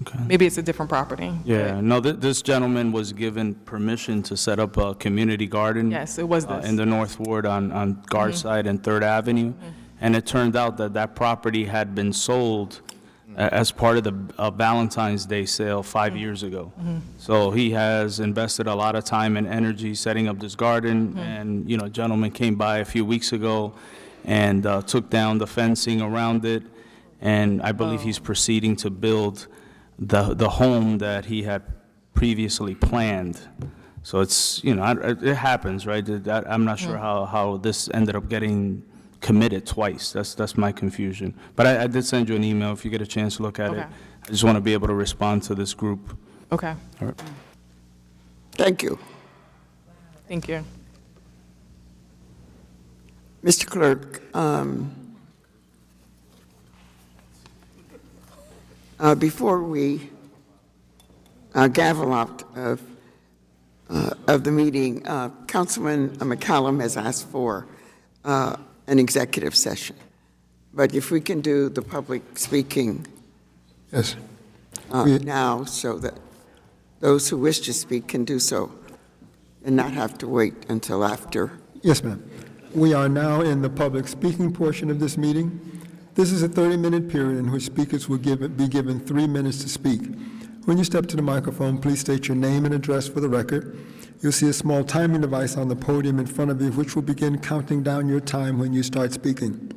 Okay. Maybe it's a different property. Yeah, no, this gentleman was given permission to set up a community garden. Yes, it was this. In the North Ward on Garside and 3rd Avenue. And it turned out that property had been sold as part of the Valentine's Day sale 5 years ago. So he has invested a lot of time and energy setting up this garden, and, a gentleman came by a few weeks ago and took down the fencing around it, and I believe he's proceeding to build the home that he had previously planned. So it's, it happens, right? I'm not sure how this ended up getting committed twice. That's my confusion. But I did send you an email if you get a chance to look at it. Okay. I just want to be able to respond to this group. Okay. All right. Thank you. Thank you. Mr. Clerk, before we gavel out of the meeting, Councilman McCallum has asked for an executive session. But if we can do the public speaking Yes. now, so that those who wish to speak can do so and not have to wait until after. Yes, ma'am. We are now in the public speaking portion of this meeting. This is a 30-minute period in which speakers will be given 3 minutes to speak. When you step to the microphone, please state your name and address for the record. You'll see a small timing device on the podium in front of you, which will begin counting down your time when you start speaking.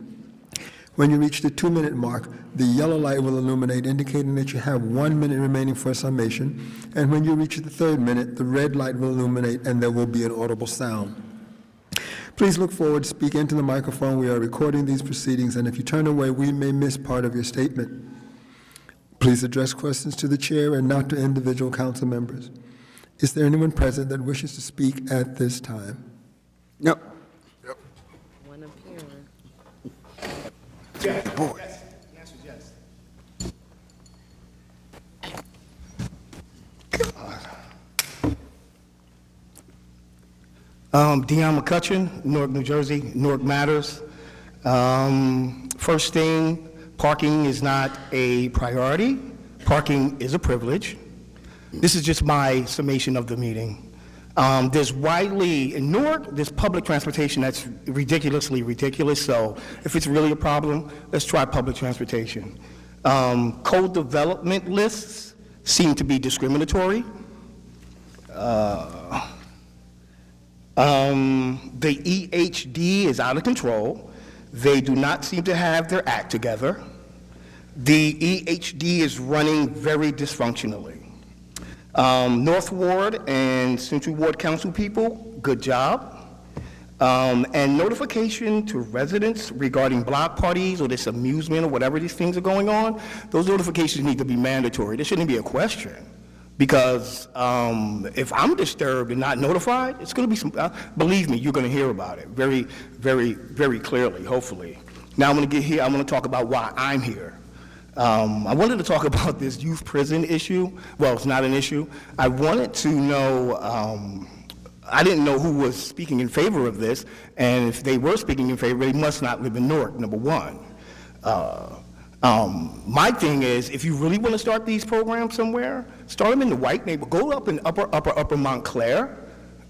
When you reach the 2-minute mark, the yellow light will illuminate, indicating that you have 1 minute remaining for summation. And when you reach the 3rd minute, the red light will illuminate, and there will be an audible sound. Please look forward, speak into the microphone. We are recording these proceedings, and if you turn away, we may miss part of your statement. Please address questions to the chair and not to individual council members. Is there anyone present that wishes to speak at this time? No. One up here. Deon McCutcheon, Newark, New Jersey, Newark Matters. First thing, parking is not a priority. Parking is a privilege. This is just my summation of the meeting. There's widely, in Newark, there's public transportation that's ridiculously ridiculous, so if it's really a problem, let's try public transportation. Code development lists seem to be discriminatory. The EHD is out of control. They do not seem to have their act together. The EHD is running very dysfunctionally. North Ward and Central Ward Council people, good job. And notification to residents regarding block parties or this amusement or whatever these things are going on, those notifications need to be mandatory. There shouldn't be a question. Because if I'm disturbed and not notified, it's going to be some, believe me, you're going to hear about it very, very, very clearly, hopefully. Now I'm going to get here, I want to talk about why I'm here. I wanted to talk about this youth prison issue. Well, it's not an issue. I wanted to know, I didn't know who was speaking in favor of this, and if they were speaking in favor, they must not live in Newark, number one. My thing is, if you really want to start these programs somewhere, start them in the white neighborhood. Go up in upper Montclair,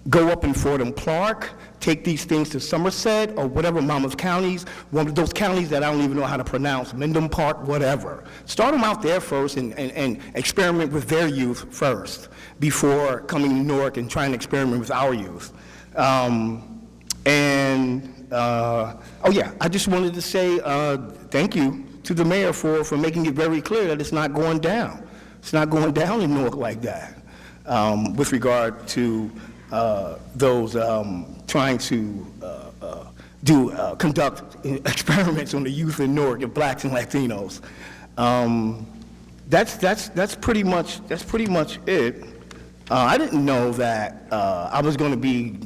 go up in Fordham Park, take these things to Somerset or whatever Monmouth counties, one of those counties that I don't even know how to pronounce, Wyndham Park, whatever. Start them out there first and experiment with their youth first before coming to Newark and trying to experiment with our youth. Oh yeah, I just wanted to say thank you to the mayor for making it very clear that it's not going down. It's not going down in Newark like that with regard to those trying to conduct experiments on the youth in Newark of blacks and Latinos. That's pretty much it. I didn't know that I was going to be.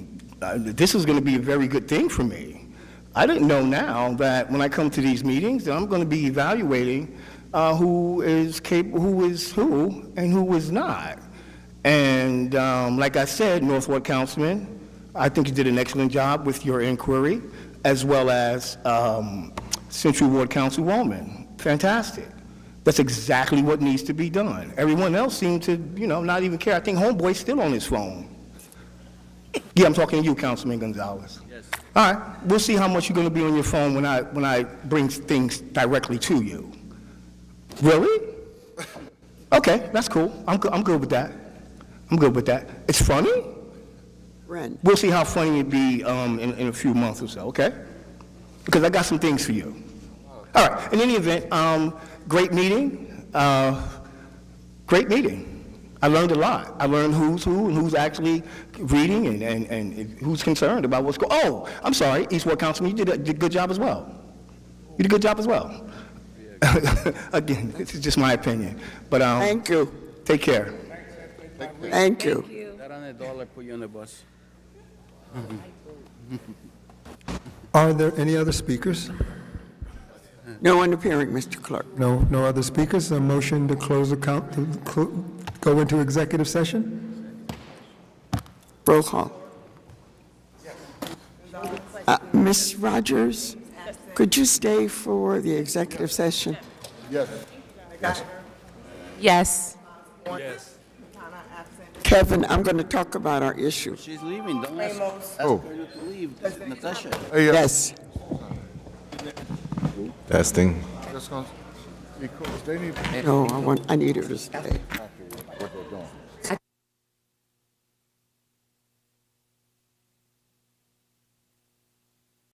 This was going to be a very good thing for me. I didn't know now that when I come to these meetings, that I'm going to be evaluating who is capable, who is who, and who is not. And like I said, North Ward Councilman, I think you did an excellent job with your inquiry, as well as Central Ward Councilwoman. Fantastic. That's exactly what needs to be done. Everyone else seemed to, not even care. I think Homeboy's still on his phone. Yeah, I'm talking to you, Councilman Gonzalez. Yes. All right, we'll see how much you're going to be on your phone when I bring things directly to you. Really? Okay, that's cool. I'm good with that. I'm good with that. It's funny? Ren. We'll see how funny it'd be in a few months or so, okay? Because I got some things for you. All right, in any event, great meeting. Great meeting. I learned a lot. I learned who's who and who's actually reading and who's concerned about what's going on. Oh, I'm sorry, East Ward Councilman, you did a good job as well. You did a good job as well. Again, this is just my opinion. But thank you. Take care. Thank you. Put you on the bus. Are there any other speakers? No one appearing, Mr. Clerk. No other speakers. A motion to close the go into executive session? Roll call. Ms. Rogers, could you stay for the executive session? Yes. Yes. Yes. Kevin, I'm going to talk about our issue. She's leaving, don't ask Oh. her to leave, Natasha. Hey, Yes. Testing. Because they need No, I need her to stay. what they're doing.